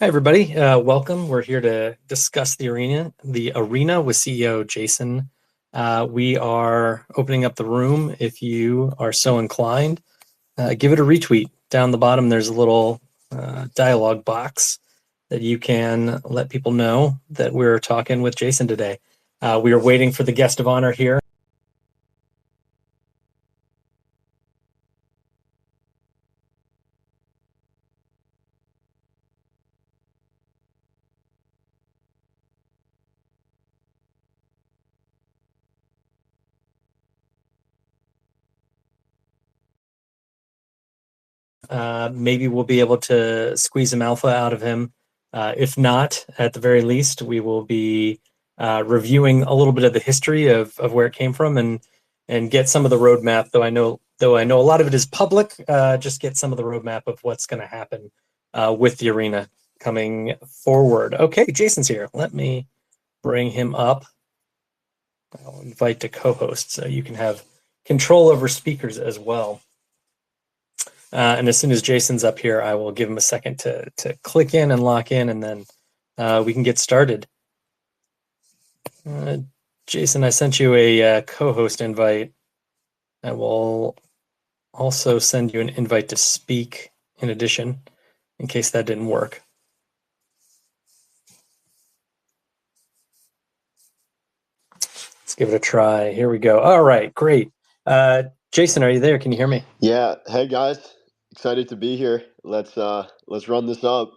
Hi, everybody. Welcome. We're here to discuss the arena with CEO Jason. We are opening up the room. If you are so inclined, give it a retweet. Down the bottom, there's a little dialogue box that you can let people know that we're talking with Jason today. We are waiting for the guest of honor here. Maybe we'll be able to squeeze some alpha out of him. If not, at the very least, we will be reviewing a little bit of the history of where it came from and get some of the roadmap. Though I know a lot of it is public, just get some of the roadmap of what's going to happen with the arena coming forward. Okay, Jason's here. Let me bring him up. I'll invite to co-host so you can have control over speakers as well. And as soon as Jason's up here, I will give him a second to click in and lock in, and then we can get started. Jason, I sent you a co-host invite. I will also send you an invite to speak in addition, in case that didn't work. Let's give it a try. Here we go. All right, great. Jason, are you there? Can you hear me? Yeah. Hey guys, excited to be here. Let's run this up.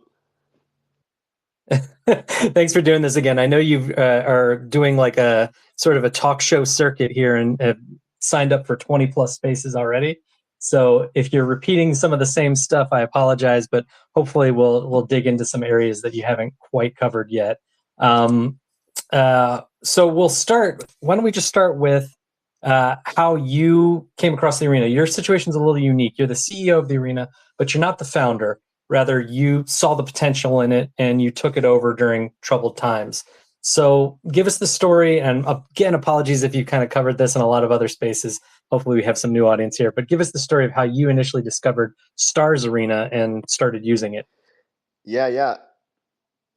Thanks for doing this again. I know you are doing like a sort of a talk show circuit here and have signed up for 20 plus spaces already. So if you're repeating some of the same stuff, I apologize, but hopefully we'll dig into some areas that you haven't quite covered yet. So we'll start. Why don't we just start with how you came across the arena? Your situation's a little unique. You're the CEO of the arena, but you're not the founder. Rather, you saw the potential in it and you took it over during troubled times. So give us the story. And again, apologies if you kind of covered this in a lot of other spaces. Hopefully we have some new audience here, but give us the story of how you initially discovered Stars Arena and started using it. Yeah.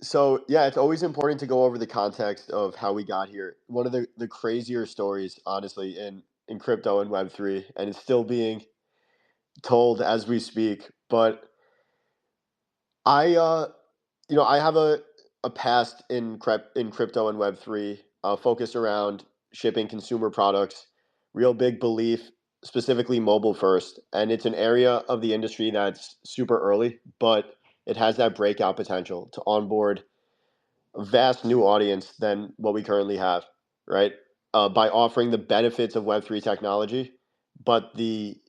So yeah, it's always important to go over the context of how we got here. One of the crazier stories, honestly, in crypto and Web3, and it's still being told as we speak. But I have a past in crypto and Web3, focused around shipping consumer products. Real big belief, specifically mobile first, and it's an area of the industry that's super early, but it has that breakout potential to onboard a vast new audience than what we currently have, right? By offering the benefits of Web3 technology, but the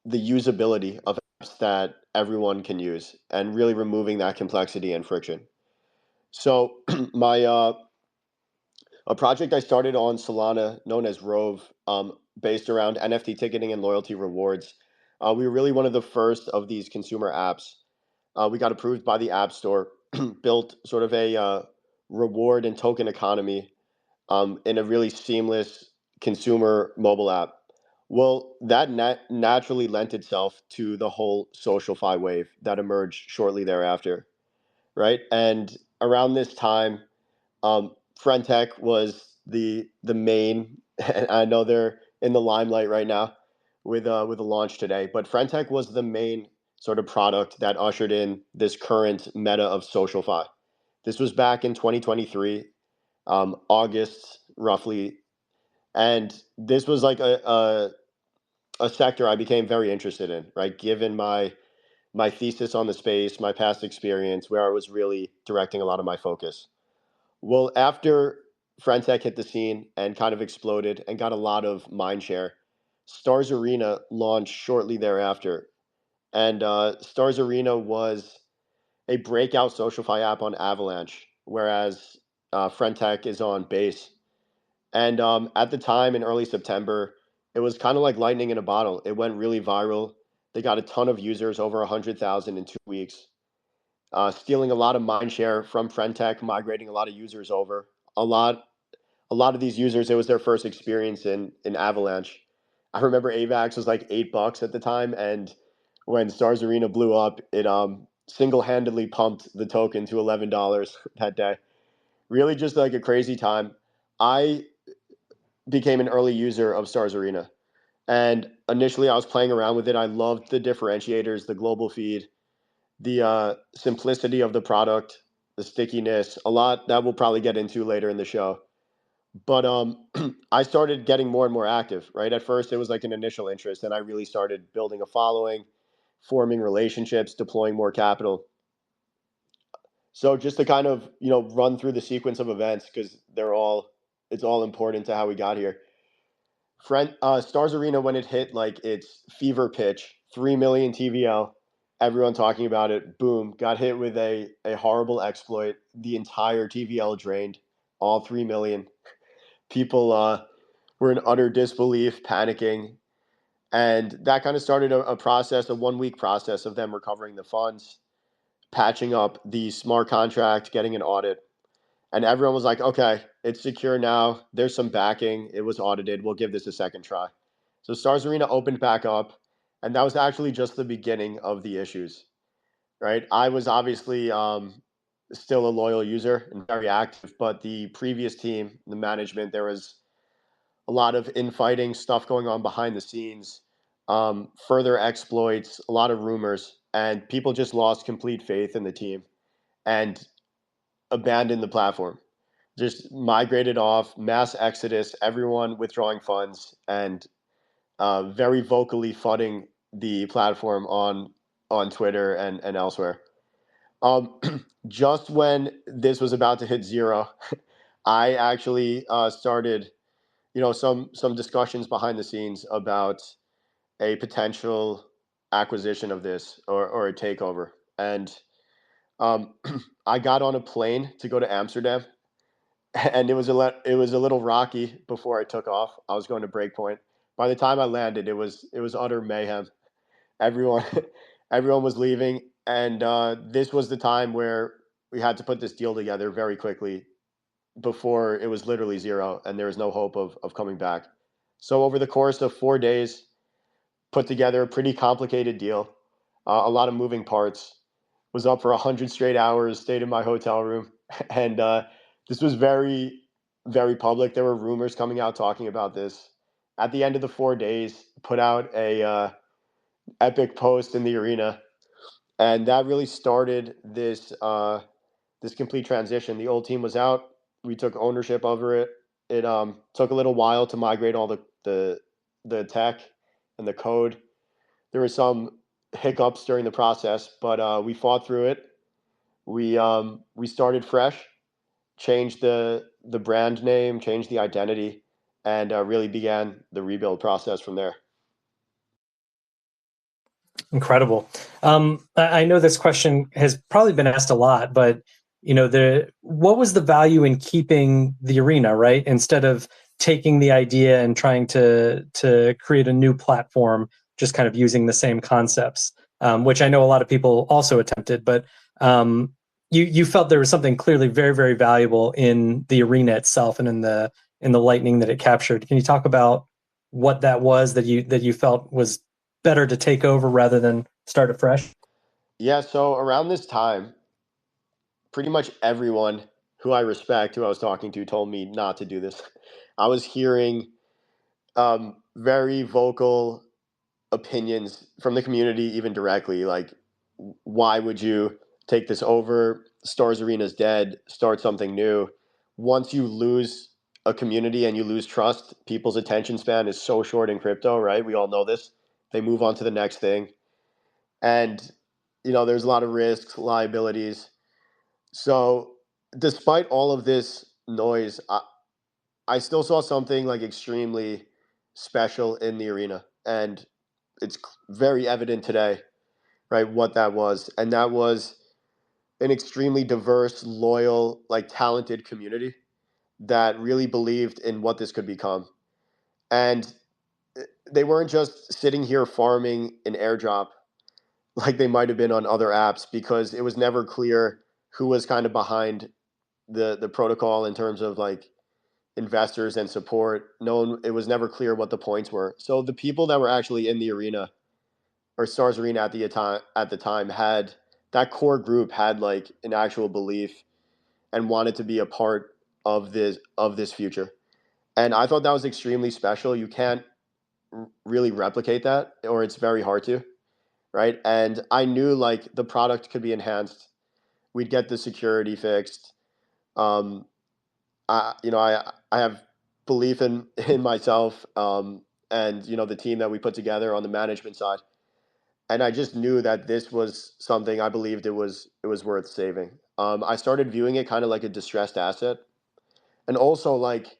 usability of apps that everyone can use, and really removing that complexity and friction. So my a project I started on Solana known as Rove, based around NFT ticketing and loyalty rewards. We were really one of the first of these consumer apps. We got approved by the App Store, built sort of a reward and token economy, in a really seamless consumer mobile app. Well, that naturally lent itself to the whole SocialFi wave that emerged shortly thereafter, right? And around this time, Frentech was the main. And I know they're in the limelight right now with a launch today, but Frentech was the main sort of product that ushered in this current meta of SocialFi. This was back in 2023, August roughly, and this was like a sector I became very interested in, right? Given my thesis on the space, my past experience, where I was really directing a lot of my focus. Well, after Frentech hit the scene and kind of exploded and got a lot of mind share, Stars Arena launched shortly thereafter. And Stars Arena was a breakout SocialFi app on Avalanche, whereas Frentech is on Base. And at the time in early September, it was kind of like lightning in a bottle. It went really viral. They got a ton of users, over 100,000 in 2 weeks, stealing a lot of mind share from Frentech, migrating a lot of users over. A lot, a lot of these users, it was their first experience in Avalanche. I remember AVAX was like $8 at the time, and when Stars Arena blew up, single-handedly pumped the token to $11 that day. Really just like a crazy time. I became an early user of Stars Arena. And initially, I was playing around with it. I loved the differentiators, the global feed, the simplicity of the product, the stickiness, a lot that we'll probably get into later in the show. But I started getting more and more active, right? At first, it was like an initial interest, and I really started building a following, forming relationships, deploying more capital. So just to kind of, run through the sequence of events because it's all important to how we got here. Stars Arena, when it hit like its fever pitch, 3 million TVL, everyone talking about it, boom, got hit with a horrible exploit. The entire TVL drained, all 3 million. People were in utter disbelief, panicking. And that kind of started a process, a 1 week process of them recovering the funds, patching up the smart contract, getting an audit. And everyone was like, okay, it's secure now. There's some backing. It was audited. We'll give this a second try. So Stars Arena opened back up, and that was actually just the beginning of the issues, right? I was obviously still a loyal user and very active, but the previous team, the management, there was a lot of infighting, stuff going on behind the scenes, further exploits, a lot of rumors, and people just lost complete faith in the team and abandoned the platform. Just migrated off, mass exodus, everyone withdrawing funds, and very vocally flooding the platform on Twitter and elsewhere. Um, just when this was about to hit zero, I actually started, some discussions behind the scenes about a potential acquisition of this or a takeover, and um, I got on a plane to go to Amsterdam, and it was a little rocky before I took off. I was going to Breakpoint. By the time I landed, it was utter mayhem. Everyone everyone was leaving, and this was the time where we had to put this deal together very quickly before it was literally zero and there was no hope of coming back. So over the course of 4 days, put together a pretty complicated deal, a lot of moving parts. Was up for 100 straight hours, stayed in my hotel room, and this was very, very public. There were rumors coming out talking about this. At the end of the 4 days, put out a epic post in the arena, and that really started this complete transition. The old team was out. We took ownership over it. It took a little while to migrate all the tech and the code. There were some hiccups during the process, but we fought through it. We started fresh, changed the brand name, changed the identity, and really began the rebuild process from there. Incredible. I know this question has probably been asked a lot, but what was the value in keeping the arena, right? Instead of taking the idea and trying to create a new platform, just kind of using the same concepts, which I know a lot of people also attempted, but you felt there was something clearly very, very valuable in the arena itself and in the lightning that it captured. Can you talk about what that was that you felt was better to take over rather than start afresh? Yeah, so around this time, pretty much everyone who I respect, who I was talking to, told me not to do this. I was hearing very vocal opinions from the community, even directly, like, why would you take this over? Stars Arena's dead. Start something new. Once you lose a community and you lose trust, people's attention span is so short in crypto, right? We all know this. They move on to the next thing. And, there's a lot of risks, liabilities. So, despite all of this noise, I still saw something like extremely special in the arena. And it's very evident today, right, what that was. And that was an extremely diverse, loyal, like talented community that really believed in what this could become. And they weren't just sitting here farming an airdrop like they might have been on other apps because it was never clear who was kind of behind the protocol in terms of like investors and support. No one, it was never clear what the points were. So the people that were actually in the arena or Stars Arena at the time had that core group had like an actual belief and wanted to be a part of this future. And I thought that was extremely special. You can't really replicate that, or it's very hard to, right? And I knew like the product could be enhanced. We'd get the security fixed. Um, I have belief in myself, and the team that we put together on the management side. And I just knew that this was something I believed it was worth saving. I started viewing it kind of like a distressed asset, and also like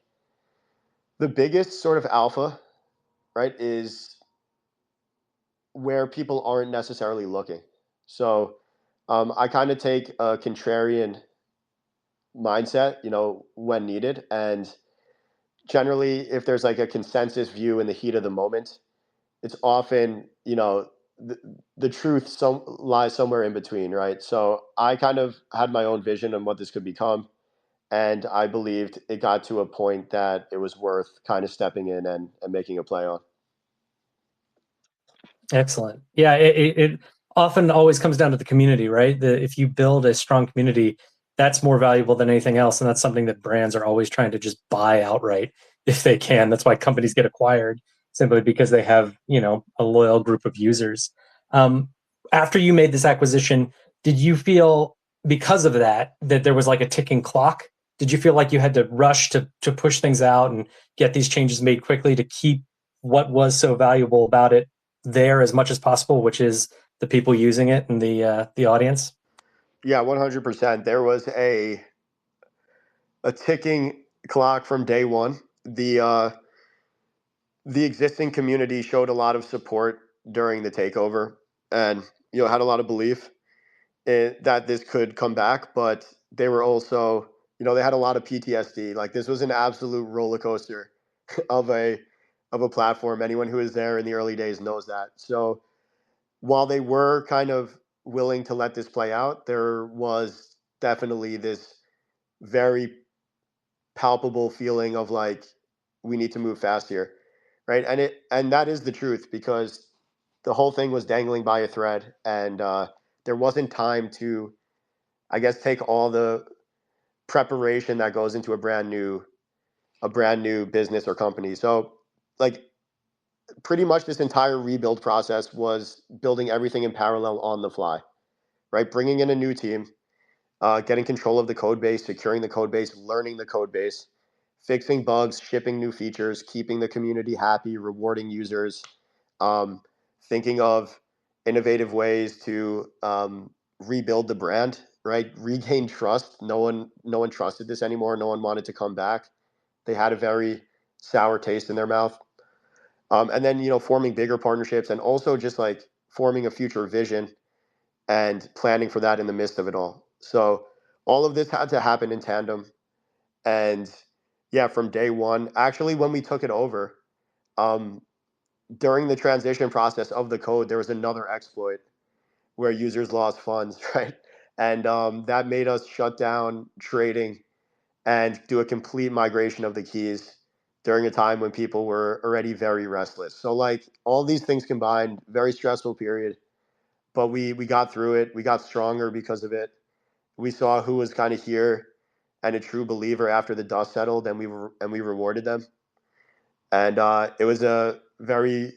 the biggest sort of alpha, right, is where people aren't necessarily looking. So I kind of take a contrarian mindset, when needed, and generally, if there's like a consensus view in the heat of the moment, it's often the truth lies somewhere in between, right? So I kind of had my own vision on what this could become, and I believed it got to a point that it was worth kind of stepping in and making a play on. Excellent. Yeah, it often always comes down to the community, right? If you build a strong community, that's more valuable than anything else, and that's something that brands are always trying to just buy outright if they can. That's why companies get acquired, simply because they have a loyal group of users. Um, After you made this acquisition, did you feel because of that there was like a ticking clock? Did you feel like you had to rush to push things out and get these changes made quickly to keep what was so valuable about it there as much as possible, which is the people using it and the audience? Yeah, 100%. There was a ticking clock from day one. The existing community showed a lot of support during the takeover, and had a lot of belief that this could come back, but they were also, they had a lot of PTSD. Like this was an absolute roller coaster of a platform. Anyone who was there in the early days knows that. So while they were kind of willing to let this play out, there was definitely this very palpable feeling of like we need to move fast here, right? And that is the truth, because the whole thing was dangling by a thread, and there wasn't time to, I guess, take all the preparation that goes into a brand new business or company. So like pretty much this entire rebuild process was building everything in parallel on the fly, right? Bringing in a new team, getting control of the code base, securing the code base, learning the code base, fixing bugs, shipping new features, keeping the community happy, rewarding users, um, thinking of innovative ways to rebuild the brand, right? Regain trust. No one trusted this anymore. No one wanted to come back. They had a very sour taste in their mouth. And then forming bigger partnerships, and also just like forming a future vision and planning for that in the midst of it all. So all of this had to happen in tandem. And yeah, from day one, actually, when we took it over, um, during the transition process of the code, there was another exploit where users lost funds, right? And that made us shut down trading and do a complete migration of the keys during a time when people were already very restless. So like all these things combined, very stressful period, but we got through it. We got stronger because of it. We saw who was kind of here and a true believer after the dust settled, and we rewarded them. And it was a very,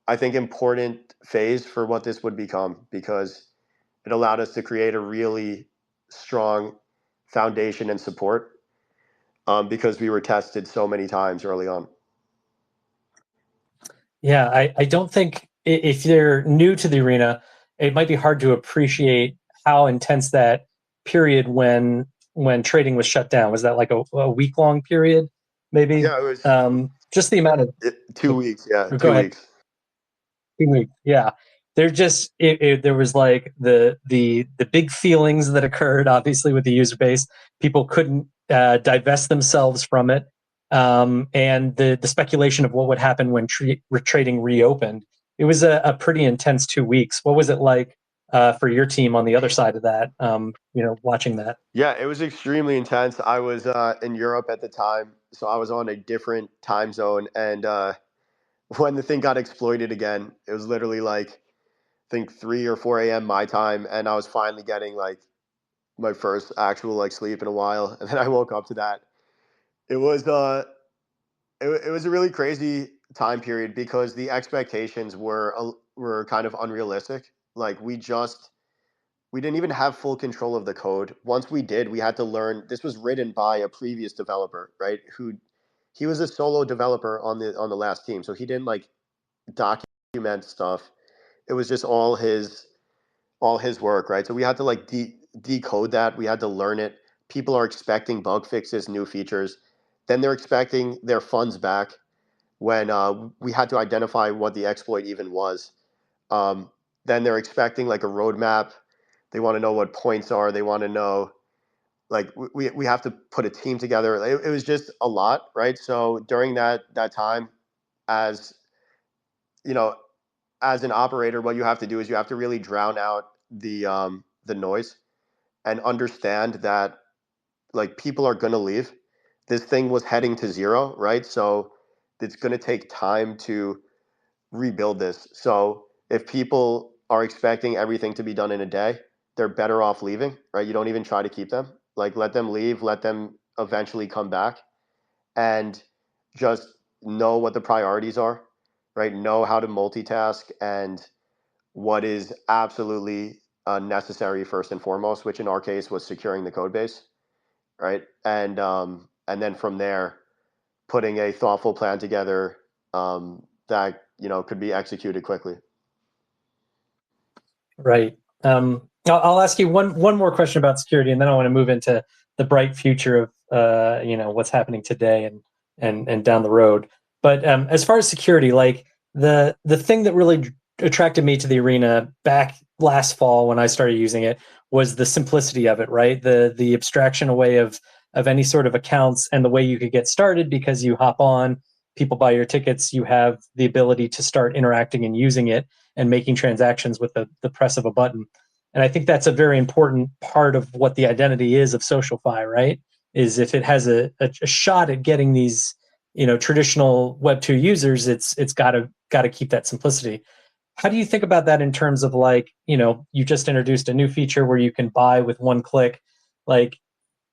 I think, important phase for what this would become, because it allowed us to create a really strong foundation and support, because we were tested so many times early on. Yeah, I don't think if you're new to the arena, it might be hard to appreciate how intense that period when trading was shut down. Was that like a week long period, maybe? Yeah, it was Just the amount of 2 weeks. Yeah, go two ahead. weeks. 2 weeks. Yeah. There was like the big feelings that occurred, obviously, with the user base. People couldn't divest themselves from it. And the speculation of what would happen when trading reopened. It was a pretty intense 2 weeks. What was it like for your team on the other side of that, watching that? Yeah, it was extremely intense. I was in Europe at the time, so I was on a different time zone. And when the thing got exploited again, it was literally like think 3 or 4 a.m. my time, and I was finally getting like my first actual like sleep in a while, and then I woke up to that. It was it was a really crazy time period because the expectations were kind of unrealistic. Like we didn't even have full control of the code. Once we did, we had to learn. This was written by a previous developer, right? Who he was a solo developer on the last team, so he didn't like document stuff. It was just all his work, right? So we had to like decode that. We had to learn it. People are expecting bug fixes, new features. Then they're expecting their funds back when we had to identify what the exploit even was. Um, then they're expecting like a roadmap. They want to know what points are. They want to know like we have to put a team together. It was just a lot, right? So during that time, as you know, as an operator, what you have to do is you have to really drown out the noise and understand that like people are going to leave. This thing was heading to zero, right? So it's going to take time to rebuild this. So if people are expecting everything to be done in a day, they're better off leaving, right? You don't even try to keep them. Like let them leave, let them eventually come back and just know what the priorities are, right? Know how to multitask and what is absolutely necessary first and foremost, which in our case was securing the code base, right? And then from there, putting a thoughtful plan together that could be executed quickly. Right. I'll ask you one more question about security, and then I want to move into the bright future of what's happening today and down the road. But as far as security, like the thing that really attracted me to the arena back last fall when I started using it was the simplicity of it, right? The abstraction away of any sort of accounts and the way you could get started because you hop on, people buy your tickets, you have the ability to start interacting and using it and making transactions with the press of a button. And I think that's a very important part of what the identity is of SocialFi, right? Is if it has a shot at getting these, traditional Web2 users, it's gotta keep that simplicity. How do you think about that in terms of like, you just introduced a new feature where you can buy with one click, like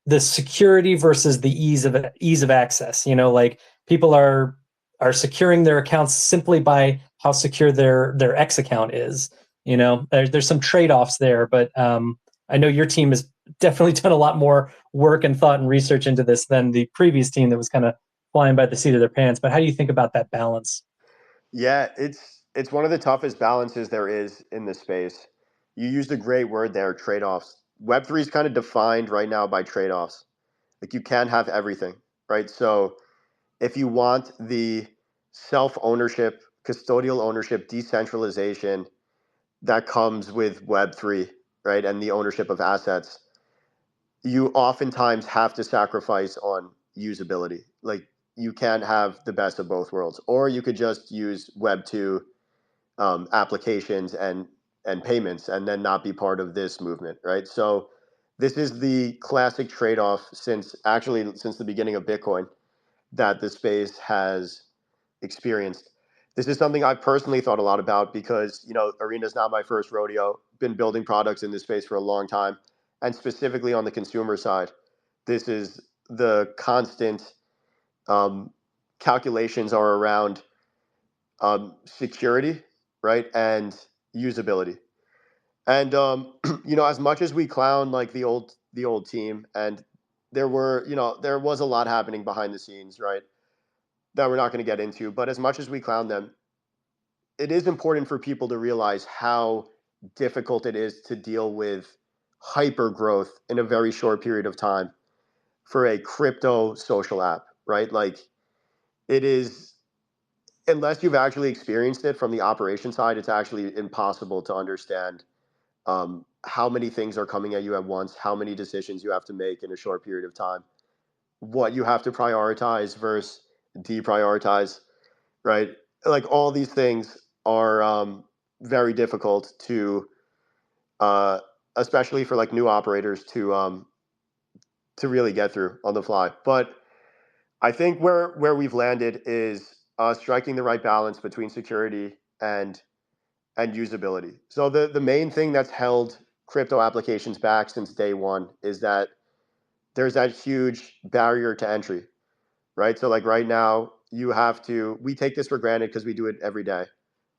the security versus the ease of access. Like people are securing their accounts simply by how secure their X account is. There's some trade-offs there, but I know your team has definitely done a lot more work and thought and research into this than the previous team that was kind of flying by the seat of their pants. But how do you think about that balance? Yeah, it's one of the toughest balances there is in this space. You used a great word there, trade-offs. Web3 is kind of defined right now by trade-offs. Like you can't have everything, right? So if you want the self-ownership, custodial ownership, decentralization that comes with Web3, right, and the ownership of assets, you oftentimes have to sacrifice on usability. Like you can't have the best of both worlds, or you could just use Web2 applications and payments and then not be part of this movement, right? So this is the classic trade-off since the beginning of Bitcoin that the space has experienced. This is something I've personally thought a lot about because, Arena is not my first rodeo. Been building products in this space for a long time. And specifically on the consumer side, this is the constant um, calculations are around security, right? And usability. And, as much as we clown like the old team and there was a lot happening behind the scenes, right? That we're not going to get into. But as much as we clown them, it is important for people to realize how difficult it is to deal with hyper growth in a very short period of time for a crypto social app, right? Like it is, unless you've actually experienced it from the operation side, it's actually impossible to understand how many things are coming at you at once, how many decisions you have to make in a short period of time, what you have to prioritize versus deprioritize, right? Like all these things are very difficult to, uh, especially for like new operators to really get through on the fly. But I think where we've landed is striking the right balance between security and and usability. So the main thing that's held crypto applications back since day one is that there's that huge barrier to entry, right? So like right now, you have to. We take this for granted because we do it every day.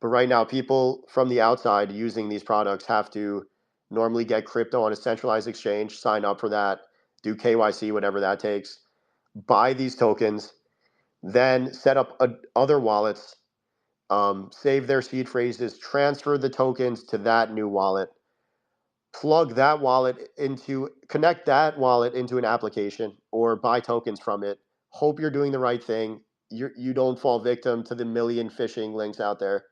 But right now, people from the outside using these products have to normally get crypto on a centralized exchange, sign up for that, do KYC, whatever that takes, buy these tokens, then set up other wallets, save their seed phrases, transfer the tokens to that new wallet, plug that wallet into, connect that wallet into an application or buy tokens from it. Hope you're doing the right thing. You don't fall victim to the million phishing links out there.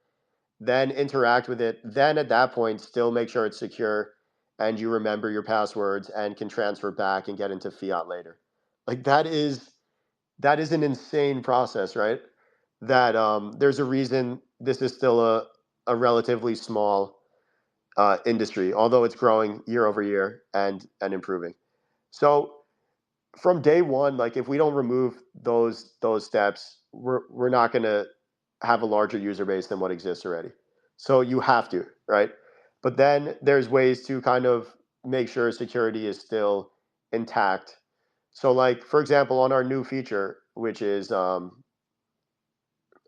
Then interact with it. Then at that point, still make sure it's secure and you remember your passwords and can transfer back and get into fiat later. Like that is an insane process, right? That there's a reason this is still a relatively small industry, although it's growing year over year and improving. So from day one, like if we don't remove those steps, we're not going to have a larger user base than what exists already. So you have to, right? But then there's ways to kind of make sure security is still intact. So like for example, on our new feature, which is our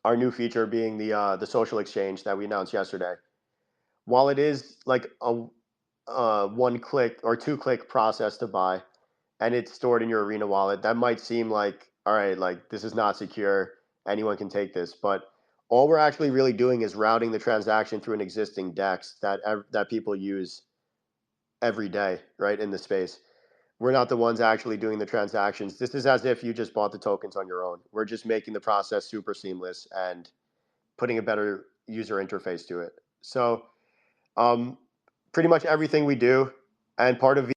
new feature being the social exchange that we announced yesterday, while it is like a one click or two click process to buy, and it's stored in your Arena wallet, that might seem like, all right, like this is not secure. Anyone can take this. But all we're actually really doing is routing the transaction through an existing DEX that people use every day, right, in the space. We're not the ones actually doing the transactions. This is as if you just bought the tokens on your own. We're just making the process super seamless and putting a better user interface to it. So um, pretty much everything we do, and part of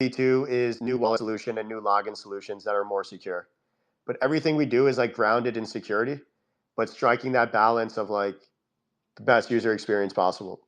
V2 is new wallet solution and new login solutions that are more secure. But everything we do is like grounded in security, but striking that balance of like the best user experience possible.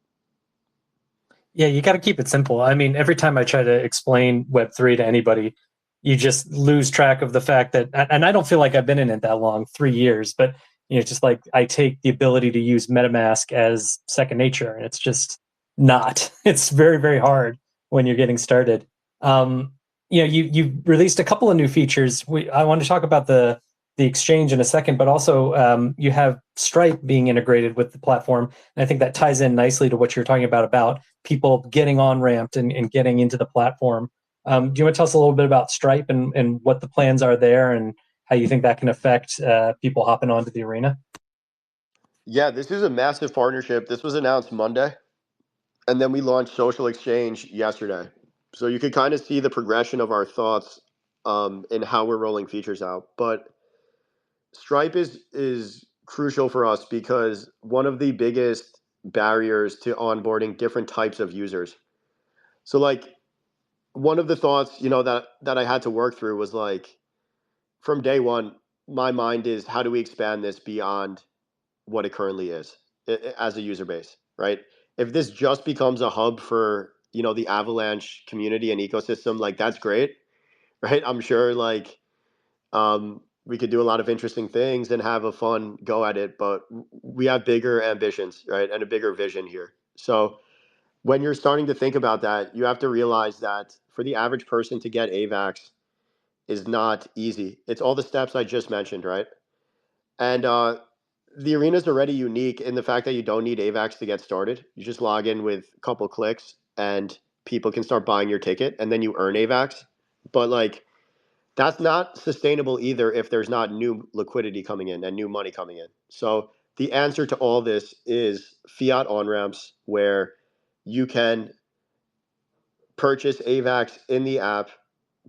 Yeah, you got to keep it simple. I mean, every time I try to explain Web3 to anybody, you just lose track of the fact that, and I don't feel like I've been in it that long, 3 years, but just like I take the ability to use MetaMask as second nature, and it's just not. It's very, very hard when you're getting started. Um, you released a couple of new features. I want to talk about the exchange in a second, but also you have Stripe being integrated with the platform, and I think that ties in nicely to what you're talking about people getting on ramped and getting into the platform. Do you want to tell us a little bit about Stripe and what the plans are there and how you think that can affect people hopping onto the arena? Yeah, this is a massive partnership. This was announced Monday, and then we launched Social Exchange yesterday. So you could kind of see the progression of our thoughts in how we're rolling features out. But Stripe is crucial for us because one of the biggest barriers to onboarding different types of users. So like one of the thoughts, that I had to work through was like from day one, my mind is how do we expand this beyond what it currently is as a user base, right? If this just becomes a hub for, the Avalanche community and ecosystem, like that's great, right? I'm sure like we could do a lot of interesting things and have a fun go at it, but we have bigger ambitions, right? And a bigger vision here. So when you're starting to think about that, you have to realize that for the average person to get AVAX is not easy. It's all the steps I just mentioned, right? And the arena is already unique in the fact that you don't need AVAX to get started. You just log in with a couple clicks and people can start buying your ticket and then you earn AVAX. But like that's not sustainable either if there's not new liquidity coming in and new money coming in. So the answer to all this is fiat on ramps where you can purchase AVAX in the app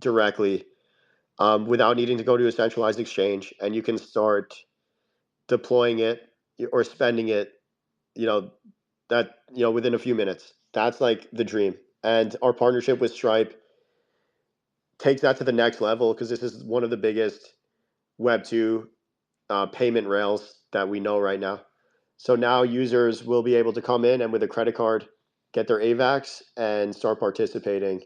directly without needing to go to a centralized exchange, and you can start deploying it or spending it, you know, within a few minutes. That's like the dream. And our partnership with Stripe takes that to the next level because this is one of the biggest Web2 payment rails that we know right now. So now users will be able to come in and with a credit card get their AVAX and start participating.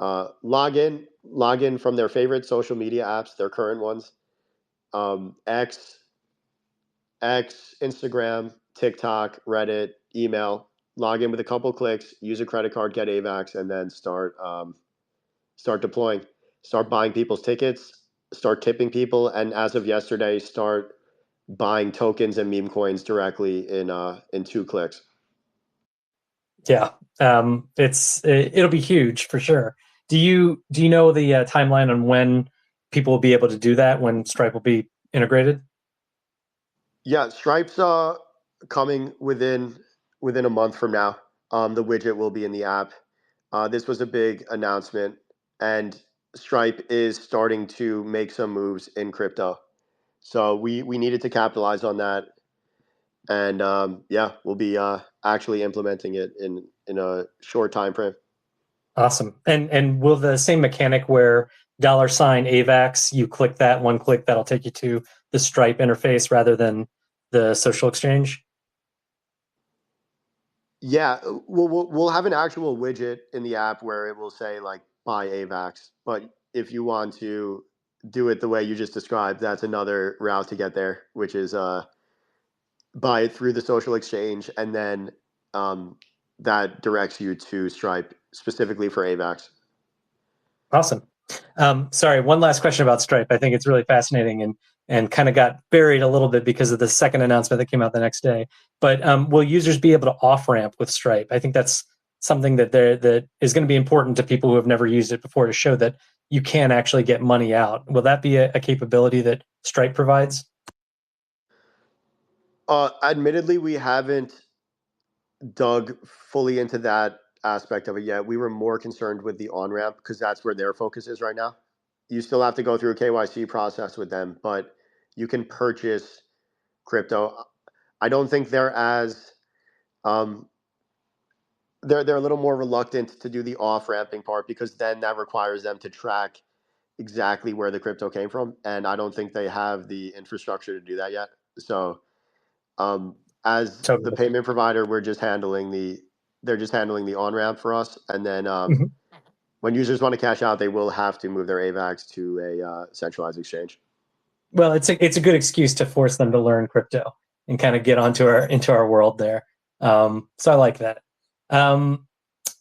Log in from their favorite social media apps, their current ones, X, Instagram, TikTok, Reddit, email, log in with a couple clicks, use a credit card, get AVAX, and then start deploying, start buying people's tickets, start tipping people, and as of yesterday, start buying tokens and meme coins directly in 2 clicks. Yeah, it'll be huge for sure. Do you know the timeline on when people will be able to do that? When Stripe will be integrated? Yeah, Stripe's coming within a month from now. The widget will be in the app. This was a big announcement, and Stripe is starting to make some moves in crypto. So we needed to capitalize on that, and yeah, we'll be actually implementing it in a short time frame. Awesome. And will the same mechanic where $ AVAX, you click that one click, that'll take you to the Stripe interface rather than the social exchange? Yeah, we'll have an actual widget in the app where it will say like buy AVAX. But if you want to do it the way you just described, that's another route to get there, which is buy it through the social exchange, and then um, that directs you to Stripe specifically for AVAX. Awesome. Sorry, one last question about Stripe. I think it's really fascinating and kind of got buried a little bit because of the second announcement that came out the next day. But will users be able to off ramp with Stripe? I think that's something that is going to be important to people who have never used it before to show that you can actually get money out. Will that be a capability that Stripe provides? Admittedly, we haven't dug fully into that aspect of it yet. We were more concerned with the on ramp because that's where their focus is right now. You still have to go through a KYC process with them, but you can purchase crypto. I don't think they're as um, they're a little more reluctant to do the off ramping part because then that requires them to track exactly where the crypto came from, and I don't think they have the infrastructure to do that yet. So um, as the Totally. payment provider, they're just handling the on ramp for us, and then Mhm. when users want to cash out, they will have to move their AVAX to a centralized exchange. Well, it's a good excuse to force them to learn crypto and kind of get onto our into our world there. So I like that. Um,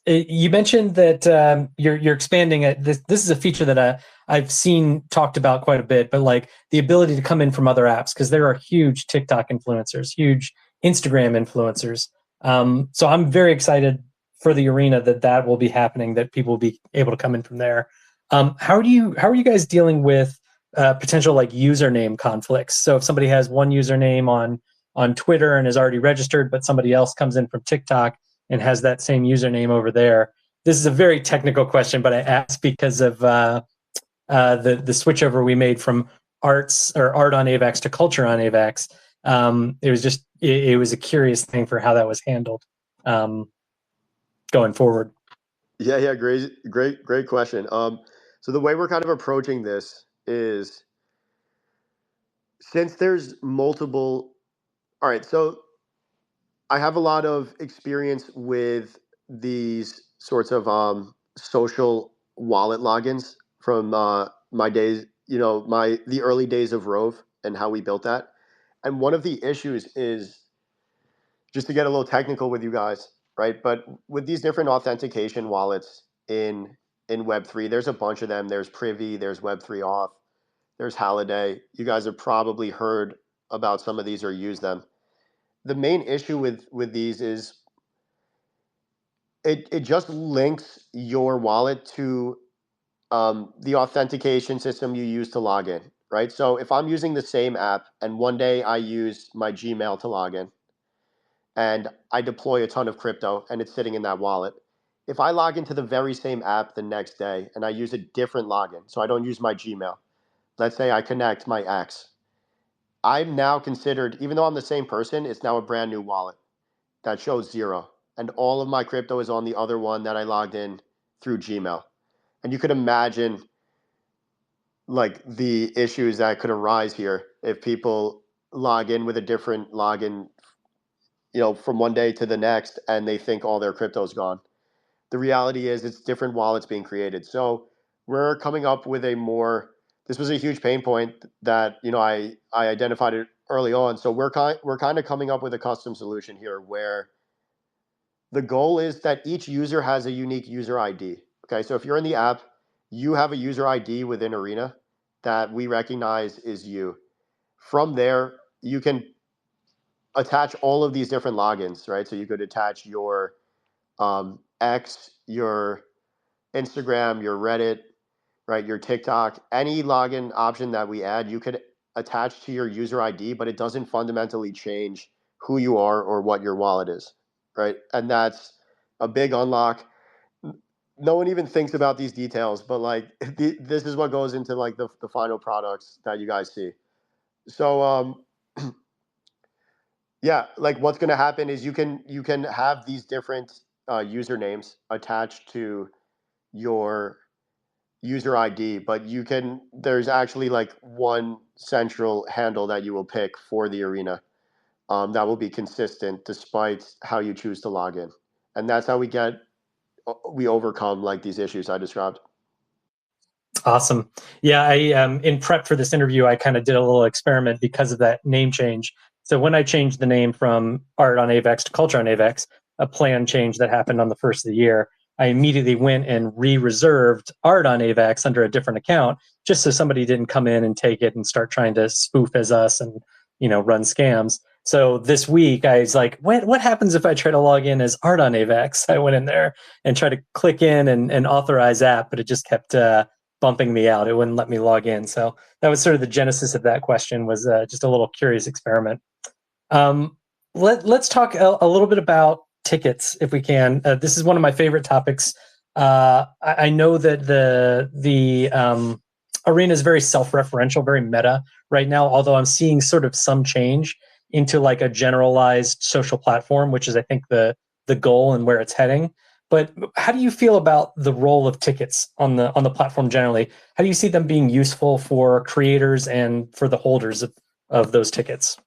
You mentioned that you're expanding it. This is a feature that I've seen talked about quite a bit, but like the ability to come in from other apps because there are huge TikTok influencers, huge Instagram influencers. So I'm very excited for the arena that will be happening. That people will be able to come in from there. How are you guys dealing with potential like username conflicts? So if somebody has one username on Twitter and is already registered, but somebody else comes in from TikTok and has that same username over there. This is a very technical question, but I asked because of the switchover we made from art on AVAX to culture on AVAX. It was a curious thing for how that was handled um, going forward. Yeah, great question. So the way we're kind of approaching this is since there's multiple. All right, so I have a lot of experience with these sorts of social wallet logins from my days, my the early days of Rove and how we built that. And one of the issues is just to get a little technical with you guys, right? But with these different authentication wallets in Web3, there's a bunch of them. There's Privy, there's Web3 Auth, there's Halliday. You guys have probably heard about some of these or used them. The main issue with these is it just links your wallet to the authentication system you use to log in, right? So if I'm using the same app and one day I use my Gmail to log in and I deploy a ton of crypto and it's sitting in that wallet, if I log into the very same app the next day and I use a different login, so I don't use my Gmail, let's say I connect my X, I'm now considered, even though I'm the same person, it's now a brand new wallet that shows zero. And all of my crypto is on the other one that I logged in through Gmail. And you could imagine like the issues that could arise here if people log in with a different login, from one day to the next and they think all their crypto's gone. The reality is it's different wallets being created. So we're coming up with a more this was a huge pain point that I identified it early on. So we're kind of coming up with a custom solution here where the goal is that each user has a unique user ID. Okay, so if you're in the app, you have a user ID within Arena that we recognize is you. From there, you can attach all of these different logins, right? So you could attach your X, your Instagram, your Reddit, right? Your TikTok, any login option that we add, you could attach to your user ID, but it doesn't fundamentally change who you are or what your wallet is, right? And that's a big unlock. No one even thinks about these details, but like this is what goes into like the final products that you guys see. So yeah, like what's going to happen is you can have these different usernames attached to your user ID, but there's actually like one central handle that you will pick for the arena that will be consistent despite how you choose to log in. And that's how we overcome like these issues I described. Awesome. Yeah, I in prep for this interview, I kind of did a little experiment because of that name change. So when I changed the name from Art on Avex to Culture on Avex, a plan change that happened on the first of the year, I immediately went and re-reserved Art on Avex under a different account, just so somebody didn't come in and take it and start trying to spoof as us and run scams. So this week I was like, what happens if I try to log in as Art on Avex? I went in there and tried to click in and authorize app, but it just kept bumping me out. It wouldn't let me log in. So that was sort of the genesis of that question, was just a little curious experiment. Um, let's talk a little bit about tickets, if we can. This is one of my favorite topics. I know that the arena is very self-referential, very meta right now, although I'm seeing sort of some change into like a generalized social platform, which is, I think, the goal and where it's heading. But how do you feel about the role of tickets on the platform generally? How do you see them being useful for creators and for the holders of those tickets?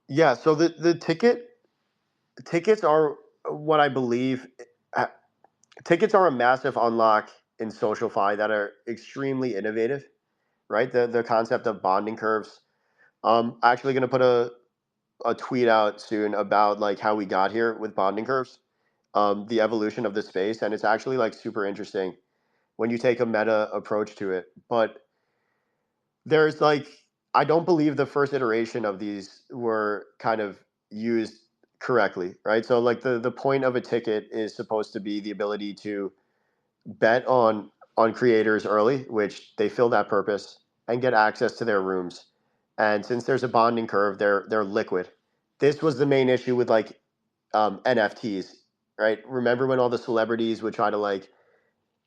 Yeah, so the tickets are what I believe. uh, Tickets are a massive unlock in SocialFi that are extremely innovative, right? The concept of bonding curves. Actually going to put a tweet out soon about like how we got here with bonding curves, the evolution of the space, and it's actually like super interesting when you take a meta approach to it. But there's like, I don't believe the first iteration of these were kind of used correctly, right? So like the point of a ticket is supposed to be the ability to bet on creators early, which they fill that purpose and get access to their rooms. And since there's a bonding curve, they're liquid. This was the main issue with like NFTs, right? Remember when all the celebrities would try to like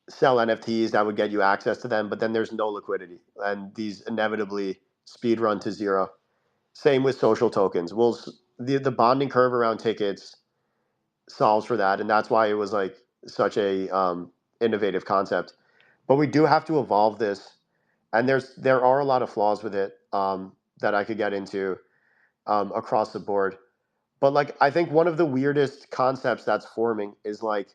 sell NFTs that would get you access to them, but then there's no liquidity, and these inevitably speed run to zero. Same with social tokens. Well, the bonding curve around tickets solves for that, and that's why it was like such a innovative concept. But we do have to evolve this, and there are a lot of flaws with it that I could get into across the board. But like I think one of the weirdest concepts that's forming is like,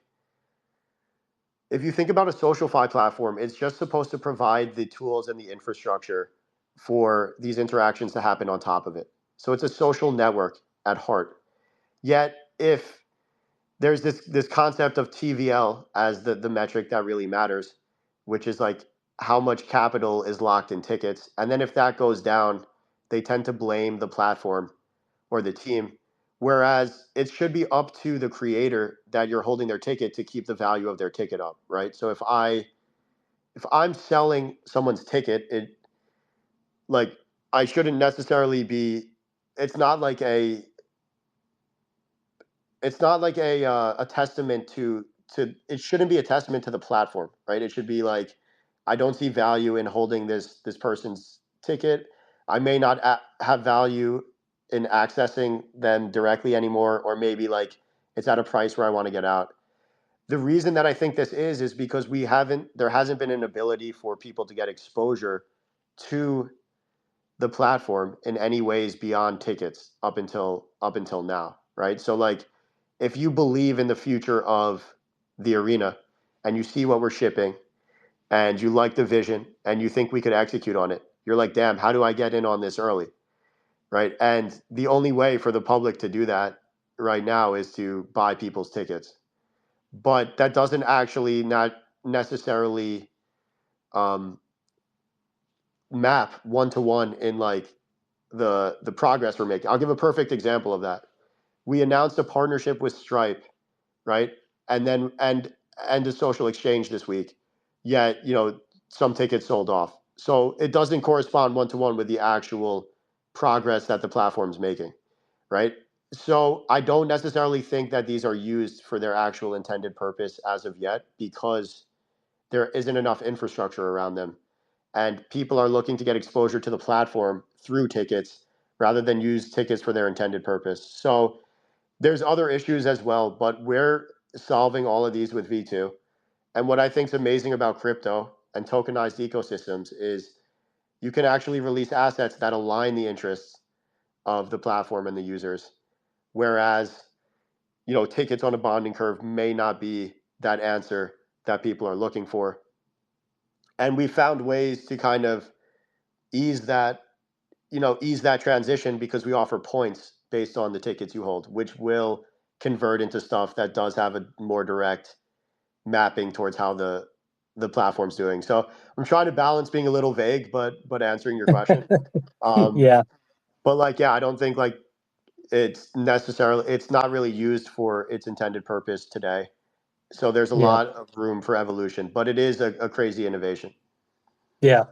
if you think about a social fi platform, it's just supposed to provide the tools and the infrastructure for these interactions to happen on top of it. So it's a social network at heart. Yet if there's this concept of TVL as the metric that really matters, which is like how much capital is locked in tickets. And then if that goes down, they tend to blame the platform or the team. Whereas it should be up to the creator that you're holding their ticket to keep the value of their ticket up, right? So if I'm selling someone's ticket, it like I shouldn't necessarily be. It's not like a testament to it shouldn't be a testament to the platform, right? It should be like, I don't see value in holding this person's ticket. I may not have value in accessing them directly anymore, or maybe like it's at a price where I want to get out. The reason that I think this is because there hasn't been an ability for people to get exposure to the platform in any ways beyond tickets up until now, right? So like, if you believe in the future of the arena and you see what we're shipping and you like the vision and you think we could execute on it. You're like, damn, how do I get in on this early? Right. And the only way for the public to do that right now is to buy people's tickets. But that doesn't actually not necessarily um, map one to one in like the progress we're making. I'll give a perfect example of that. We announced a partnership with Stripe, right? And then and a social exchange this week. Yet, some tickets sold off. So it doesn't correspond one to one with the actual progress that the platform's making, right? So I don't necessarily think that these are used for their actual intended purpose as of yet because there isn't enough infrastructure around them. And people are looking to get exposure to the platform through tickets rather than use tickets for their intended purpose. So there's other issues as well, but we're solving all of these with V2. And what I think is amazing about crypto and tokenized ecosystems is you can actually release assets that align the interests of the platform and the users. Whereas, tickets on a bonding curve may not be that answer that people are looking for. And we found ways to kind of ease that, ease that transition because we offer points based on the tickets you hold, which will convert into stuff that does have a more direct mapping towards how the platform's doing. So I'm trying to balance being a little vague, but answering your question. Um, Yeah, but like, yeah, I don't think like it's not really used for its intended purpose today. So there's a yeah. lot of room for evolution, but it is a crazy innovation. Yeah.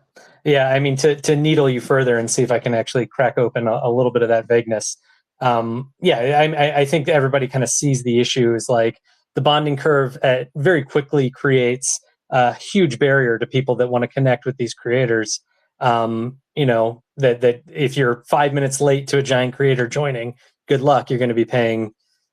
Yeah. I mean, to needle you further and see if I can actually crack open a little bit of that vagueness. Yeah, I think everybody kind of sees the issue is like the bonding curve very quickly creates a huge barrier to people that want to connect with these creators. That if you're 5 minutes late to a giant creator joining, good luck. You're going to be paying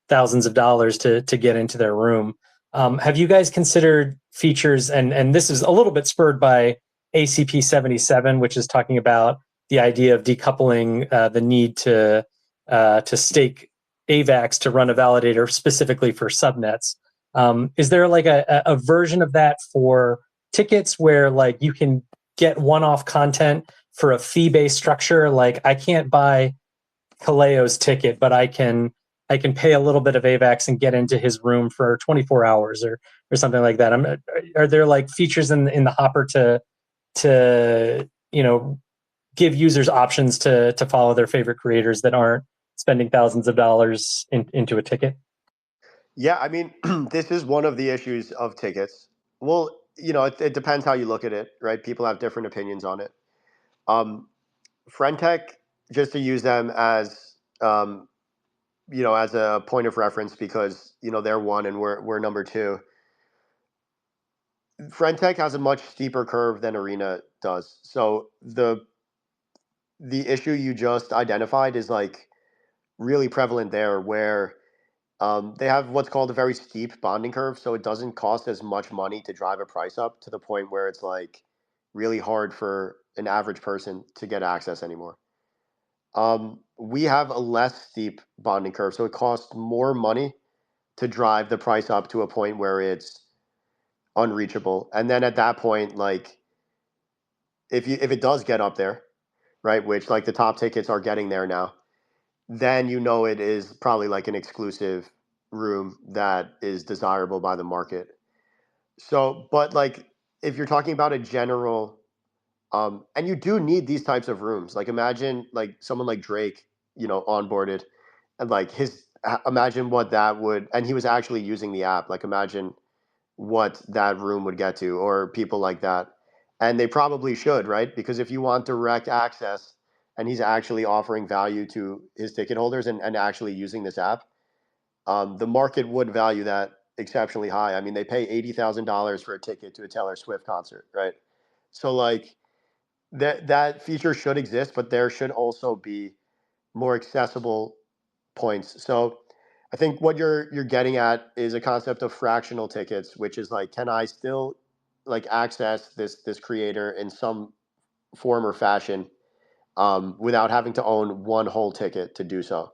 thousands of dollars to get into their room. Have you guys considered features, and this is a little bit spurred by ACP 77, which is talking about the idea of decoupling the need to stake AVAX to run a validator specifically for subnets. Is there like a version of that for tickets where like you can get one-off content for a fee-based structure? Like I can't buy Kaleo's ticket, but I can pay a little bit of AVAX and get into his room for 24 hours or something like that. Are there like features in the hopper to give users options to follow their favorite creators that aren't spending thousands of dollars into a ticket? Yeah, I mean, this is one of the issues of tickets. Well, it depends how you look at it, right? People have different opinions on it. Um, Friendtech, just to use them um, as a point of reference because they're one and we're number two. Friendtech has a much steeper curve than Arena does. So the issue you just identified is like really prevalent there, where they have what's called a very steep bonding curve, so it doesn't cost as much money to drive a price up to the point where it's like really hard for an average person to get access anymore. We have a less steep bonding curve, so it costs more money to drive the price up to a point where it's unreachable. And then at that point, like if it does get up there, right, which like the top tickets are getting there now, then it is probably like an exclusive room that is desirable by the market. So, but like if you're talking about a general, and you do need these types of rooms. Like imagine like someone like Drake, onboarded, and like imagine what that would, and he was actually using the app. Like imagine what that room would get to, or people like that. And they probably should, right? Because if you want direct access and he's actually offering value to his ticket holders and actually using this app, the market would value that exceptionally high. I mean, they pay $80,000 for a ticket to a Taylor Swift concert, right? So like that feature should exist, but there should also be more accessible points. So I think what you're getting at is a concept of fractional tickets, which is like, can I still like access this creator in some form or fashion without having to own one whole ticket to do so?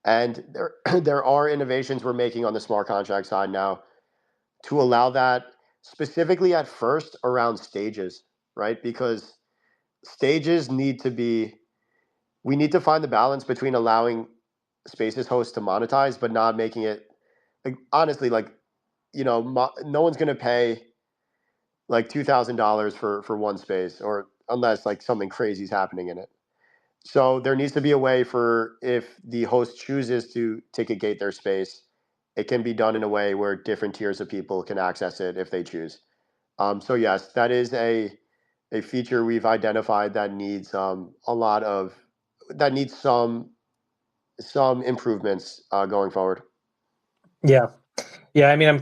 And there there are innovations we're making on the smart contract side now to allow that. specifically at first around stages, right? Because stages need to be, we need to find the balance between allowing Spaces hosts to monetize, but not making it, like, honestly, like, no one's going to pay like $2,000 for one space, or unless like something crazy is happening in it. So there needs to be a way for, if the host chooses to ticket gate their space, it can be done in a way where different tiers of people can access it if they choose. So yes, that is a feature we've identified that needs a lot of, that needs some improvements going forward. Yeah. Yeah, I mean, I'm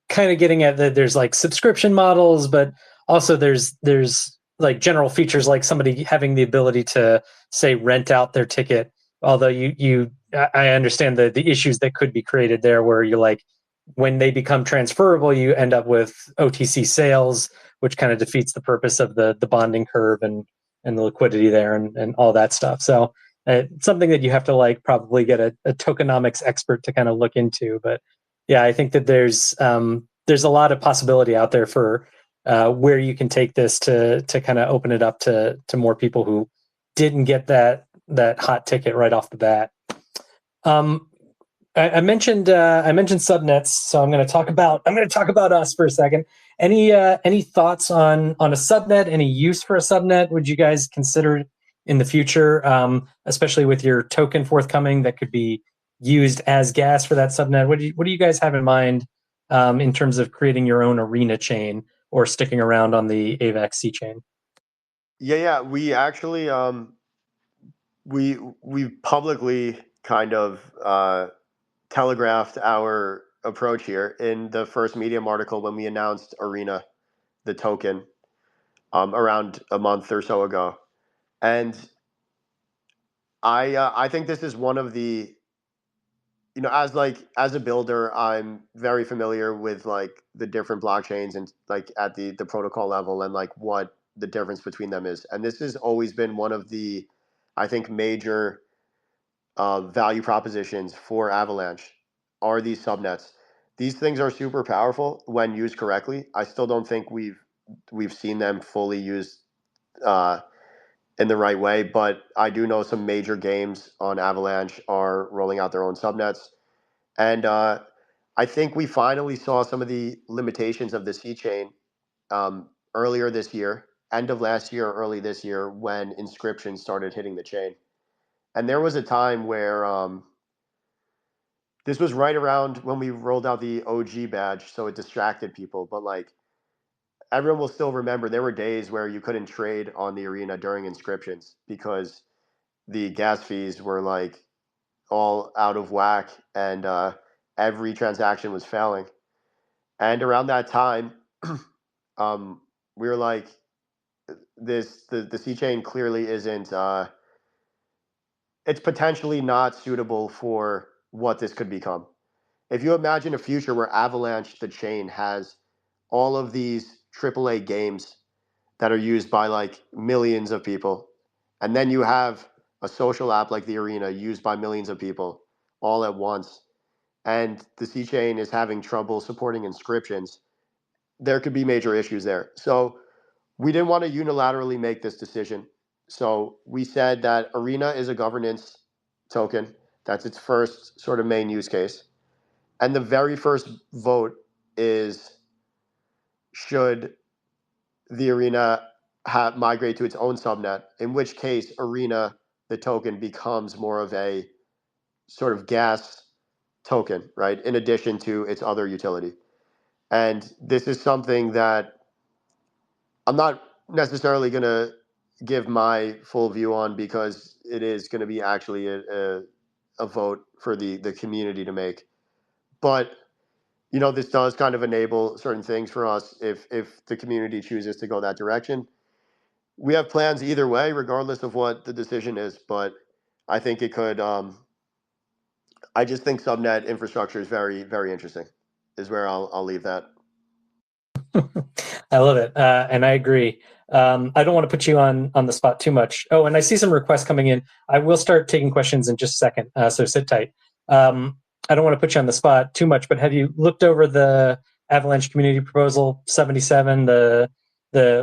kind of getting at that. There's like subscription models, but also there's like general features, like somebody having the ability to say rent out their ticket. Although I understand the issues that could be created there, where you like when they become transferable, you end up with OTC sales, which kind of defeats the purpose of the bonding curve and the liquidity there and all that stuff. So it's something that you have to like probably get a tokenomics expert to kind of look into, but yeah, I think that there's a lot of possibility out there for where you can take this to kind of open it up to more people who didn't get that hot ticket right off the bat. I mentioned subnets, so I'm going to talk about us for a second. Any thoughts on a subnet? Any use for a subnet? Would you guys consider in the future, especially with your token forthcoming that could be used as gas for that subnet? What do you guys have in mind in terms of creating your own arena chain or sticking around on the AVAX C chain? Yeah. We actually we publicly kind of telegraphed our approach here in the first Medium article when we announced Arena, the token, around a month or so ago. And I think this is one of the, as a builder, I'm very familiar with like the different blockchains and like at the protocol level and like what the difference between them is. And this has always been one of the, I think, major value propositions for Avalanche are these subnets. These things are super powerful when used correctly. I still don't think we've seen them fully used uh, in the right way, but I do know some major games on Avalanche are rolling out their own subnets, and I think we finally saw some of the limitations of the C chain earlier this year, end of last year, early this year, when inscriptions started hitting the chain. And there was a time where this was right around when we rolled out the OG badge, so it distracted people. But like everyone will still remember, there were days where you couldn't trade on the arena during inscriptions because the gas fees were like all out of whack, and every transaction was failing. And around that time, um, we were like, the C chain clearly isn't. It's potentially not suitable for what this could become. If you imagine a future where Avalanche, the chain, has all of these AAA games that are used by like millions of people, and then you have a social app like the Arena used by millions of people all at once, and the C chain is having trouble supporting inscriptions, there could be major issues there. So we didn't want to unilaterally make this decision. So we said that Arena is a governance token. That's its first sort of main use case. And the very first vote is, should the Arena migrate to its own subnet, in which case Arena, the token, becomes more of a sort of gas token, right? In addition to its other utility. And this is something that I'm not necessarily going to give my full view on because it is going to be actually a vote for the community to make. But this does kind of enable certain things for us if the community chooses to go that direction. We have plans either way, regardless of what the decision is. But I think it could. I just think subnet infrastructure is very, very interesting. Is where I'll leave that. I love it, and I agree. I don't want to put you on the spot too much. Oh, and I see some requests coming in. I will start taking questions in just a second, so sit tight. I don't want to put you on the spot too much, but have you looked over the Avalanche Community Proposal 77, the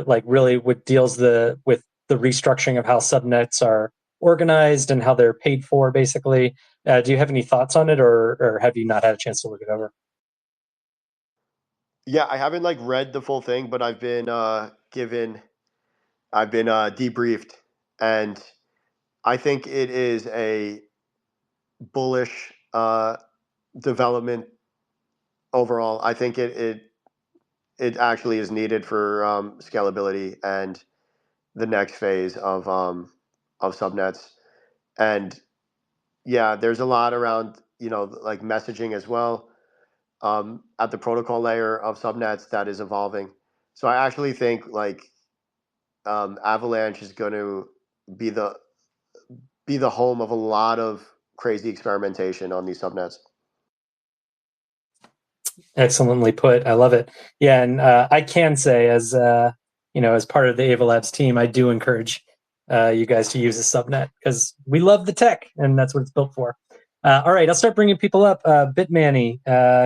like really what deals with the restructuring of how subnets are organized and how they're paid for, basically. Do you have any thoughts on it, or have you not had a chance to look it over? Yeah, I haven't like read the full thing, but I've been debriefed, and I think it is a bullish development overall. I think it actually is needed for scalability and the next phase of subnets. And yeah, there's a lot around like messaging as well at the protocol layer of subnets that is evolving. So I actually think like Avalanche is going to be the home of a lot of crazy experimentation on these subnets. Excellently put. I love it. Yeah, and I can say, as as part of the Ava Labs team, I do encourage you guys to use a subnet because we love the tech, and that's what it's built for. All right, I'll start bringing people up. Bitmanny,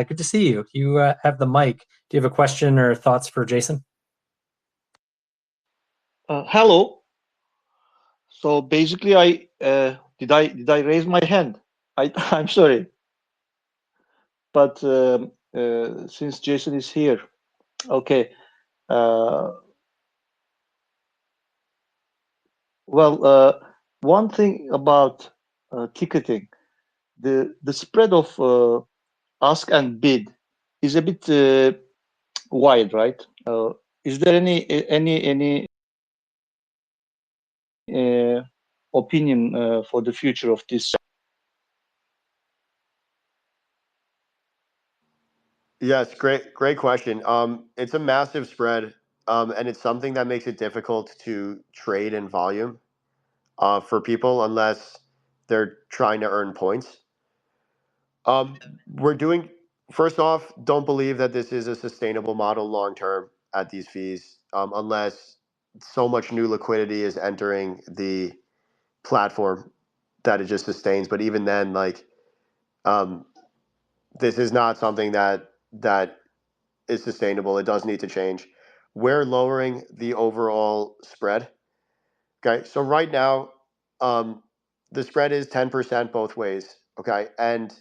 good to see you. You have the mic. Do you have a question or thoughts for Jason? Hello. So basically, I did I raise my hand? I'm sorry, but since Jason is here, okay. Uh, well, one thing about ticketing, the spread of ask and bid is a bit wide, right? Is there any uh, opinion for the future of this? Yes, great question. It's a massive spread, and it's something that makes it difficult to trade in volume for people unless they're trying to earn points. We're doing First off, don't believe that this is a sustainable model long term at these fees, unless so much new liquidity is entering the platform that it just sustains. But even then, like um, this is not something that is sustainable. It does need to change. We're lowering the overall spread. Okay, so right now, um, the spread is 10% both ways. Okay, and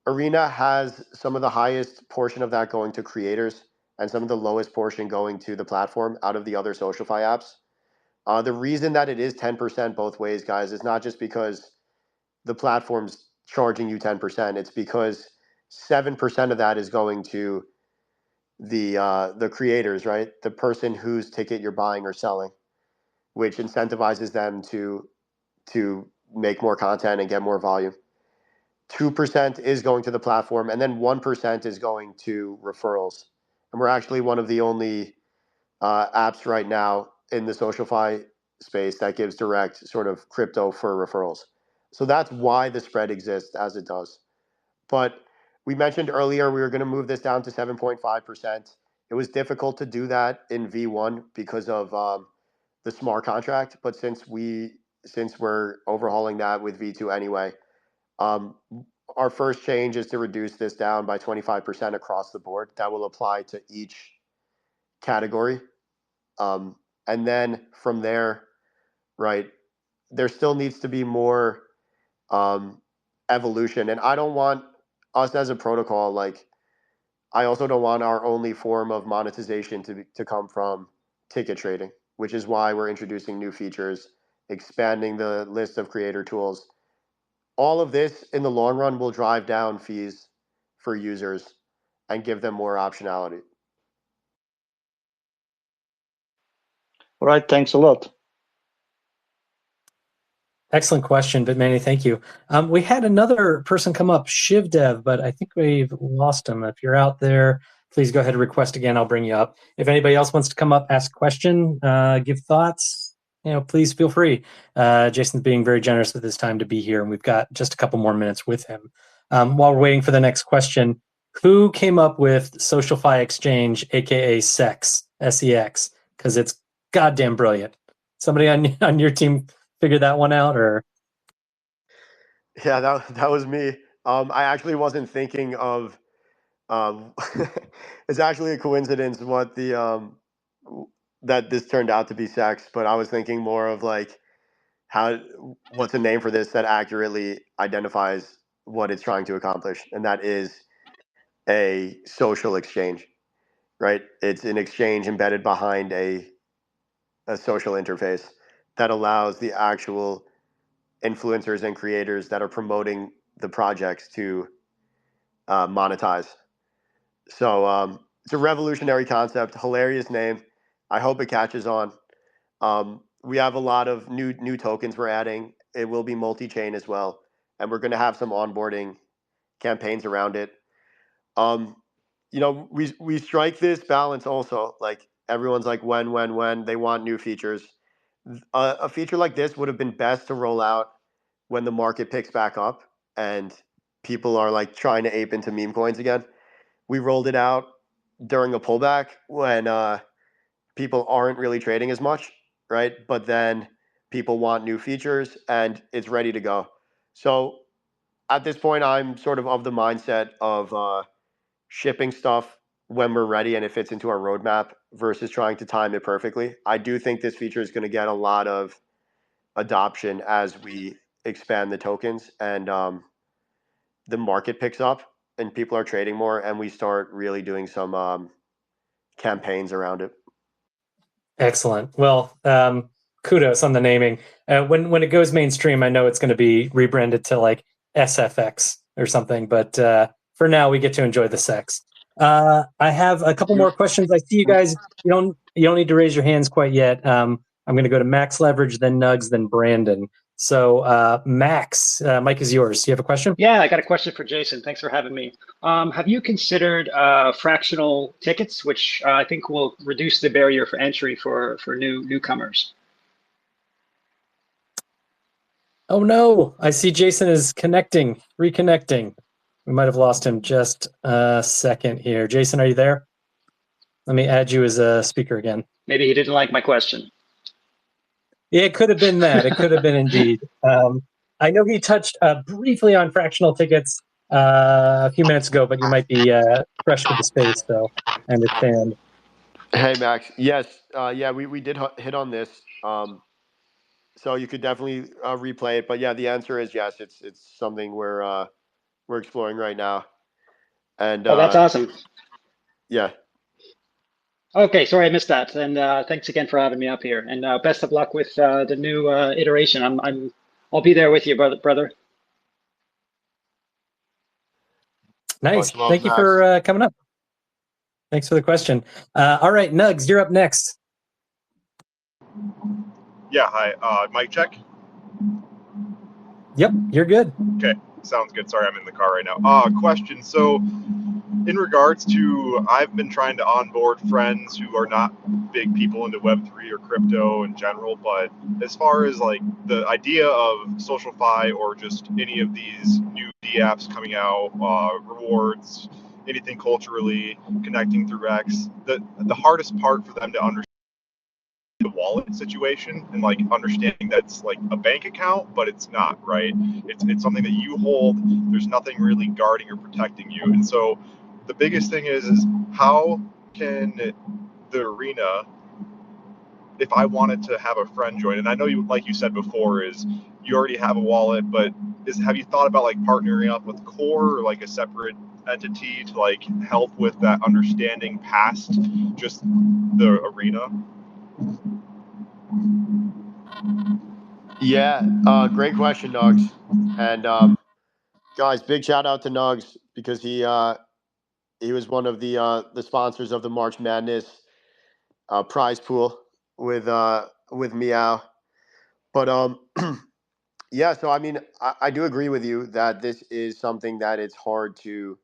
Arena has some of the highest portion of that going to creators and some of the lowest portion going to the platform out of the other SocialFi apps. The reason that it is 10% both ways, guys, is not just because the platform's charging you 10%. It's because 7% of that is going to the creators, right? The person whose ticket you're buying or selling, which incentivizes them to make more content and get more volume. 2% is going to the platform, and then 1% is going to referrals. And we're actually one of the only apps right now in the SocialFi space that gives direct sort of crypto for referrals. So that's why the spread exists as it does. But we mentioned earlier we were going to move this down to 7.5%. It was difficult to do that in V1 because of the smart contract. But since we're overhauling that with V2 anyway, um, our first change is to reduce this down by 25% across the board. That will apply to each category. Um, and then from there, right, there still needs to be more um, evolution. And I don't want us as a protocol, like, I also don't want our only form of monetization to come from ticket trading, which is why we're introducing new features, expanding the list of creator tools. All of this in the long run will drive down fees for users and give them more optionality. All right, thanks a lot. Excellent question, but Manny, thank you. We had another person come up, ShivDev, but I think we've lost him. If you're out there, please go ahead and request again. I'll bring you up. If anybody else wants to come up, ask a question, give thoughts, please feel free. Jason's being very generous with his time to be here, and we've got just a couple more minutes with him. While we're waiting for the next question, who came up with SocialFi Exchange, aka SEX, SEX? Because it's goddamn brilliant. Somebody on your team figure that one out, or Yeah, that was me. I actually wasn't thinking of Um, it's actually a coincidence that this turned out to be sex, but I was thinking more of like how what's a name for this that accurately identifies what it's trying to accomplish, and that is a social exchange, right? It's an exchange embedded behind a social interface that allows the actual influencers and creators that are promoting the projects to monetize. So it's a revolutionary concept, hilarious name. I hope it catches on. We have a lot of new tokens we're adding. It will be multi-chain as well, and we're going to have some onboarding campaigns around it. Um, we strike this balance also. Like everyone's like, when they want new features. A feature like this would have been best to roll out when the market picks back up and people are like trying to ape into meme coins again. We rolled it out during a pullback when people aren't really trading as much, right? But then people want new features and it's ready to go. So at this point, I'm sort of the mindset of shipping stuff when we're ready and it fits into our roadmap versus trying to time it perfectly. I do think this feature is going to get a lot of adoption as we expand the tokens and the market picks up and people are trading more and we start really doing some campaigns around it. Excellent. Well, kudos on the naming. When it goes mainstream, I know it's going to be rebranded to like SFX or something. But for now, we get to enjoy the sex. I have a couple more questions. I see you guys. You don't need to raise your hands quite yet. I'm going to go to Max Leverage, then Nugs, then Brandon. So Max, Mike is yours. Do you have a question? Yeah, I got a question for Jason. Thanks for having me. Have you considered fractional tickets, which I think will reduce the barrier for entry for newcomers? Oh no, I see Jason is reconnecting. We might have lost him just a second here. Jason, are you there? Let me add you as a speaker again. Maybe he didn't like my question. Yeah, it could have been that. It could have been indeed. I know he touched briefly on fractional tickets a few minutes ago, but you might be fresh to the space, so I understand. Hey, Max. Yes. Yeah, we did hit on this. So you could definitely replay it. But yeah, the answer is yes. It's something we're exploring right now. And Oh, that's awesome. yeah. Okay, sorry I missed that. And thanks again for having me up here. And best of luck with the new iteration. I'll be there with you, brother. Nice. Much love, Thank you Max. for coming up. Thanks for the question. All right, Nugs, you're up next. Yeah, hi. Mic check? Yep, you're good. Okay, sounds good. Sorry, I'm in the car right now. Question. So, in regards to, I've been trying to onboard friends who are not big people into Web3 or crypto in general, but as far as like the idea of SocialFi or just any of these new D apps coming out, rewards, anything culturally connecting through X, the hardest part for them to understand the wallet situation and like understanding that's like a bank account, but it's not, right? It's something that you hold. There's nothing really guarding or protecting you. And so the biggest thing is how can the arena, if I wanted to have a friend join, and I know you, like you said before, is you already have a wallet, but have you thought about like partnering up with Core or like a separate entity to like help with that understanding past just the arena? Yeah. Great question, Nugs. And guys, big shout out to Nugs because he was one of the sponsors of the March Madness prize pool with Meow. But yeah, so I mean, I do agree with you that this is something that it's hard to.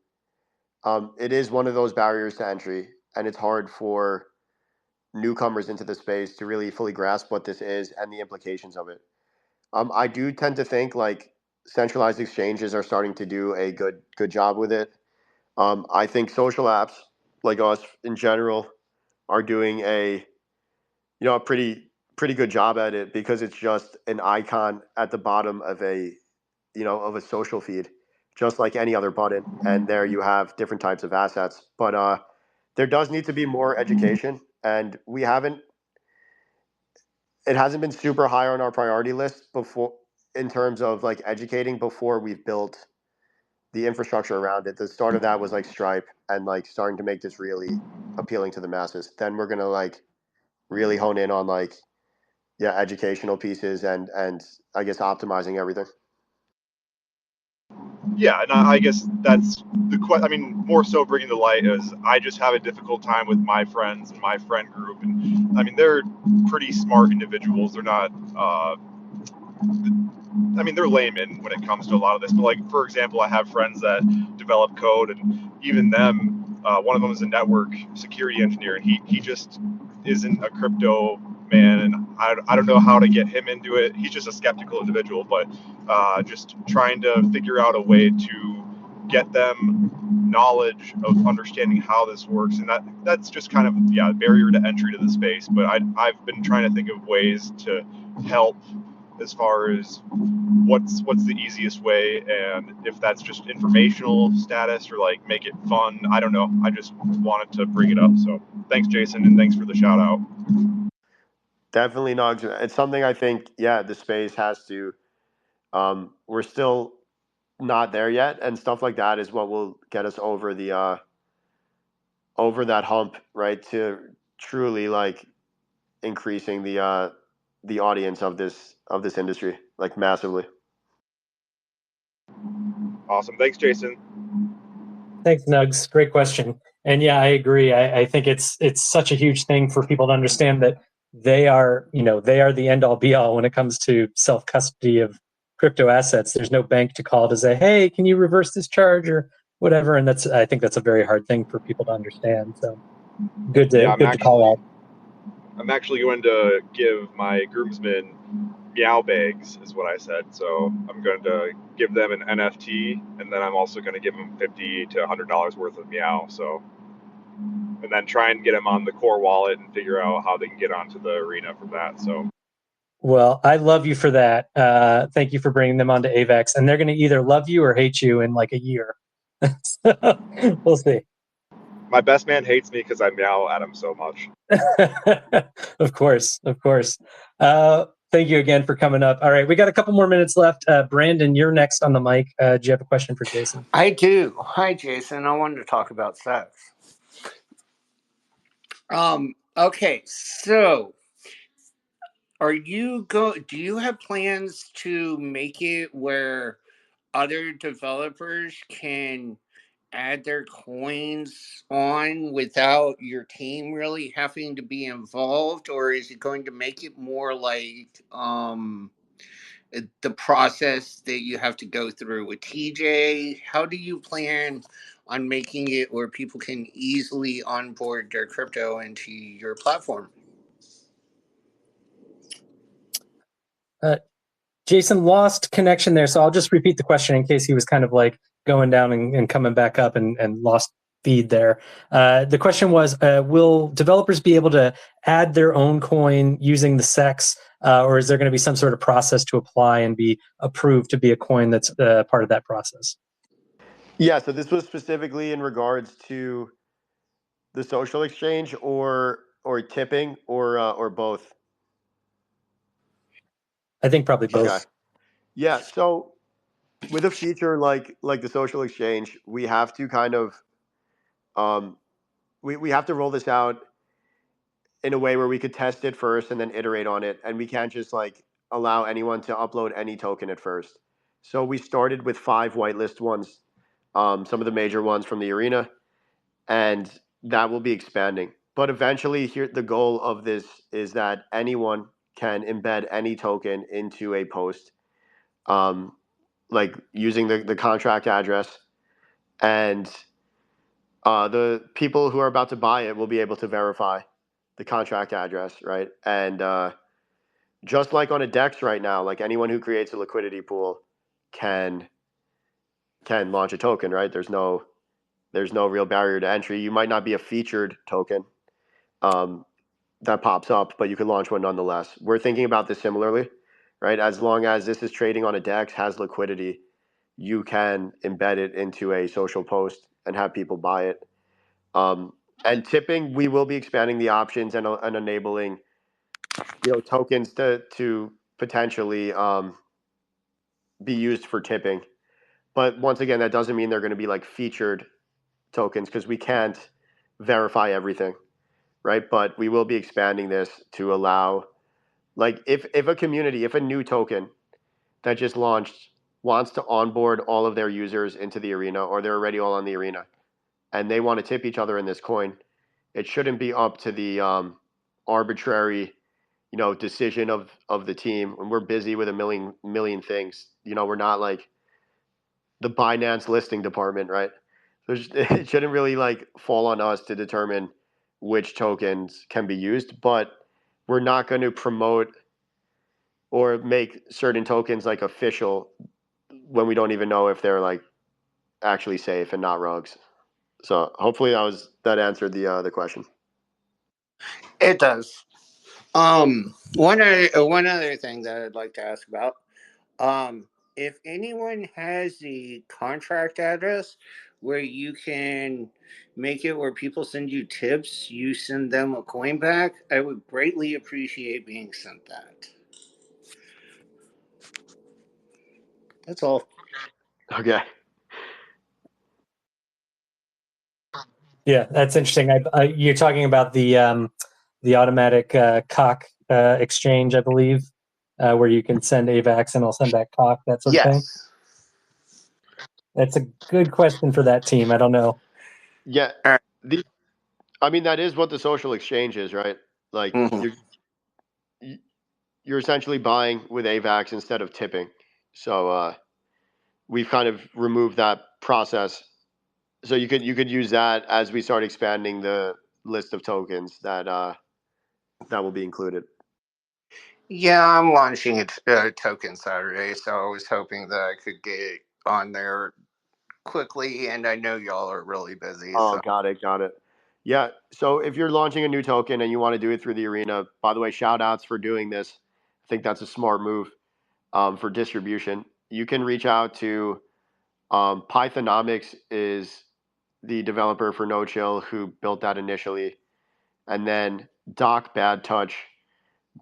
It is one of those barriers to entry, and it's hard for newcomers into the space to really fully grasp what this is and the implications of it. I do tend to think like centralized exchanges are starting to do a good job with it. I think social apps like us in general are doing a pretty good job at it because it's just an icon at the bottom of a social feed. just like any other button. And there you have different types of assets. But there does need to be more education, and it hasn't been super high on our priority list before in terms of like educating before we've built the infrastructure around it. The start of that was like Stripe and like starting to make this really appealing to the masses. Then we're gonna like really hone in on like educational pieces and I guess optimizing everything. Yeah, and I guess that's I mean, more so bringing to light is I just have a difficult time with my friends and my friend group, and I mean they're pretty smart individuals. They're not. I mean, they're laymen when it comes to a lot of this. But like, for example, I have friends that develop code, and even them. One of them is a network security engineer, and he just isn't a crypto man, and I don't know how to get him into it. He's just a skeptical individual, but just trying to figure out a way to get them knowledge of understanding how this works, and that's just kind of barrier to entry to the space. But I've been trying to think of ways to help as far as what's the easiest way, and if that's just informational status or like make it fun. I don't know. I just wanted to bring it up. So thanks, Jason, and thanks for the shout out. Definitely not. It's something I think, the space has to. We're still not there yet, and stuff like that is what will get us over the over that hump, right? To truly like increasing the audience of this industry like massively. Awesome. Thanks, Jason. Thanks, Nugs. Great question. And yeah, I agree. I think it's such a huge thing for people to understand that they are the end all be all when it comes to self custody of crypto assets. There's no bank to call to say, hey, can you reverse this charge or whatever? And I think that's a very hard thing for people to understand. So good to call out. I'm actually going to give my groomsmen meow bags, is what I said. So I'm going to give them an NFT, and then I'm also going to give them $50 to $100 worth of meow. So, and then try and get them on the core wallet and figure out how they can get onto the arena from that. So, well, I love you for that. Thank you for bringing them onto AVAX, and they're going to either love you or hate you in like a year. So, we'll see. My best man hates me because I meow at him so much. Of course. Thank you again for coming up. All right, we got a couple more minutes left. Brandon, you're next on the mic. Do you have a question for Jason? I do. Hi, Jason. I wanted to talk about sex. Okay, so do you have plans to make it where other developers can add their coins on without your team really having to be involved, or is it going to make it more like the process that you have to go through with TJ? How do you plan on making it where people can easily onboard their crypto into your platform? Jason lost connection there, so I'll just repeat the question in case he was kind of like going down and coming back up and lost feed there. The question was, will developers be able to add their own coin using the SEX, or is there going to be some sort of process to apply and be approved to be a coin that's part of that process? Yeah, so this was specifically in regards to the social exchange or tipping or both. I think probably both. Okay. Yeah, so with a feature like the social exchange, we have to kind of we have to roll this out in a way where we could test it first and then iterate on it, and we can't just like allow anyone to upload any token at first. So we started with 5 whitelist ones, some of the major ones from the arena, and that will be expanding. But eventually, here the goal of this is that anyone can embed any token into a post, like using the contract address, and the people who are about to buy it will be able to verify the contract address, right? And just like on a DEX right now, like anyone who creates a liquidity pool can launch a token, right? There's no real barrier to entry. You might not be a featured token that pops up, but you can launch one nonetheless. We're thinking about this similarly, right? As long as this is trading on a DEX, has liquidity, you can embed it into a social post and have people buy it. And tipping, we will be expanding the options and enabling, tokens to potentially be used for tipping. But once again, that doesn't mean they're going to be like featured tokens because we can't verify everything, right? But we will be expanding this to allow, like, if a new token that just launched wants to onboard all of their users into the arena, or they're already all on the arena, and they want to tip each other in this coin, it shouldn't be up to the arbitrary, decision of the team. When we're busy with a million things, we're not like the Binance listing department, right? It shouldn't really like fall on us to determine which tokens can be used, but we're not going to promote or make certain tokens like official when we don't even know if they're like actually safe and not rugs. So hopefully that answered the question. It does. One other thing that I'd like to ask about. If anyone has the contract address where you can make it where people send you tips, you send them a coin back, I would greatly appreciate being sent that. That's all. Okay. Yeah, that's interesting. You're talking about the automatic cock exchange, I believe, where you can send AVAX and I'll send back cock, that sort of thing. Yes. That's a good question for that team. I don't know. Yeah. I mean, that is what the social exchange is, right? Like you're essentially buying with AVAX instead of tipping. So we've kind of removed that process. So you could use that as we start expanding the list of tokens that will be included. Yeah, I'm launching a token Saturday, so I was hoping that I could get on there quickly, and I know y'all are really busy. Oh, So. got it. Yeah, so if you're launching a new token and you want to do it through the arena, by the way, shout outs for doing this. I think that's a smart move for distribution. You can reach out to Pythonomics is the developer for No Chill who built that initially. And then Doc Bad Touch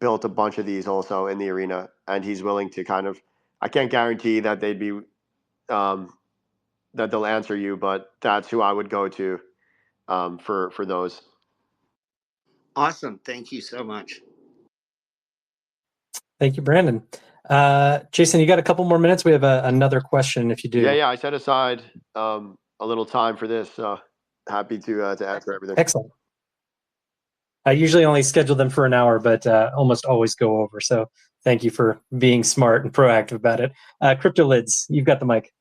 built a bunch of these also in the arena. And he's willing to kind of, I can't guarantee that they'd be, that they'll answer you, but that's who I would go to for those. Awesome. Thank you so much. Thank you, Brandon. Jason, you got a couple more minutes? We have another question if you do. Yeah. I set aside a little time for this. So happy to answer everything. Excellent. I usually only schedule them for an hour, but almost always go over. So thank you for being smart and proactive about it. Crypto Lids, you've got the mic.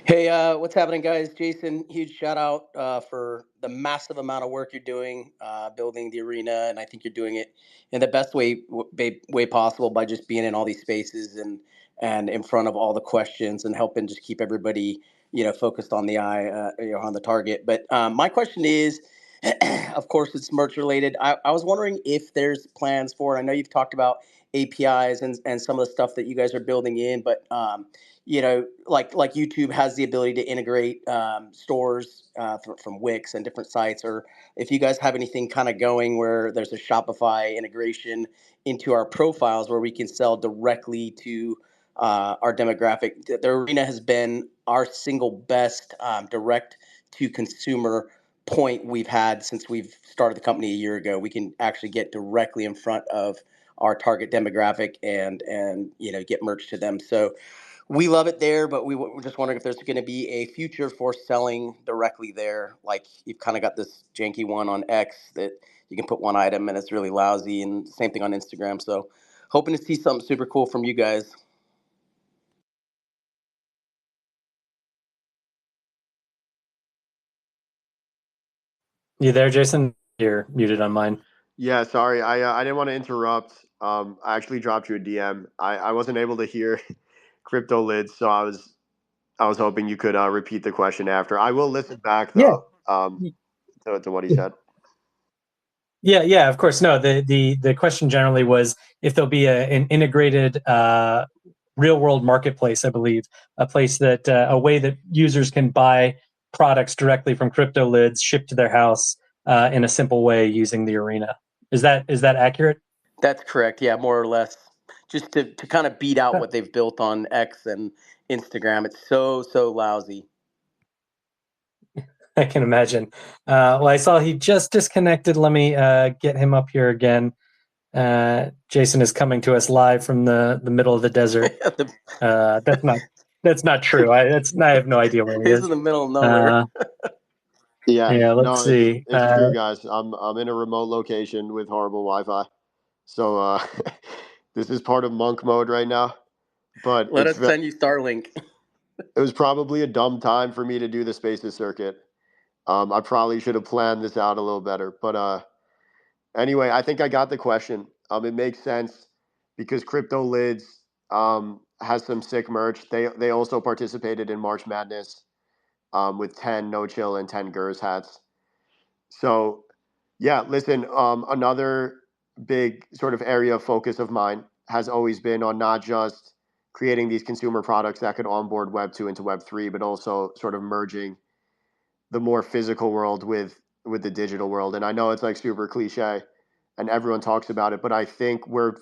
Hey, what's happening, guys? Jason, huge shout out for the massive amount of work you're doing building the arena, and I think you're doing it in the best way possible by just being in all these spaces and in front of all the questions and helping just keep everybody focused on the eye, on the target. But my question is, of course, it's merch related. I was wondering if there's plans for. I know you've talked about APIs and some of the stuff that you guys are building in, but like YouTube has the ability to integrate stores from Wix and different sites, or if you guys have anything kind of going where there's a Shopify integration into our profiles where we can sell directly to our demographic. The arena has been our single best direct to consumer point we've had since we've started the company a year ago. We can actually get directly in front of our target demographic and get merch to them. So we love it there, but we're just wondering if there's going to be a future for selling directly there. Like you've kind of got this janky one on X that you can put one item and it's really lousy, and same thing on Instagram. So hoping to see something super cool from you guys. You there, Jason? You're muted on mine. Yeah, sorry. I didn't want to interrupt. I actually dropped you a DM. I wasn't able to hear Crypto Lids, so I was hoping you could repeat the question after. I will listen back though. To what he said. Yeah, of course. No, the question generally was if there'll be an integrated real world marketplace, I believe, a place that a way that users can buy products directly from crypto lids shipped to their house in a simple way using the arena. Is that accurate? That's correct. Yeah, more or less. Just to kind of beat out what they've built on X and Instagram. It's so lousy. I can imagine. Well, I saw he just disconnected. Let me get him up here again. Jason is coming to us live from the middle of the desert. That's not true. I have no idea where he He's is. in the middle of nowhere. Yeah, Let's see. It's true, guys. I'm in a remote location with horrible Wi-Fi, so this is part of monk mode right now. But Let us send you Starlink. It was probably a dumb time for me to do the Spaces circuit. I probably should have planned this out a little better. But anyway, I think I got the question. It makes sense because Crypto Lids has some sick merch. They also participated in March Madness with 10 No Chill and 10 Gers hats. So, yeah, listen, another big sort of area of focus of mine has always been on not just creating these consumer products that could onboard Web 2 into Web 3, but also sort of merging the more physical world with the digital world. And I know it's like super cliche and everyone talks about it, but I think we're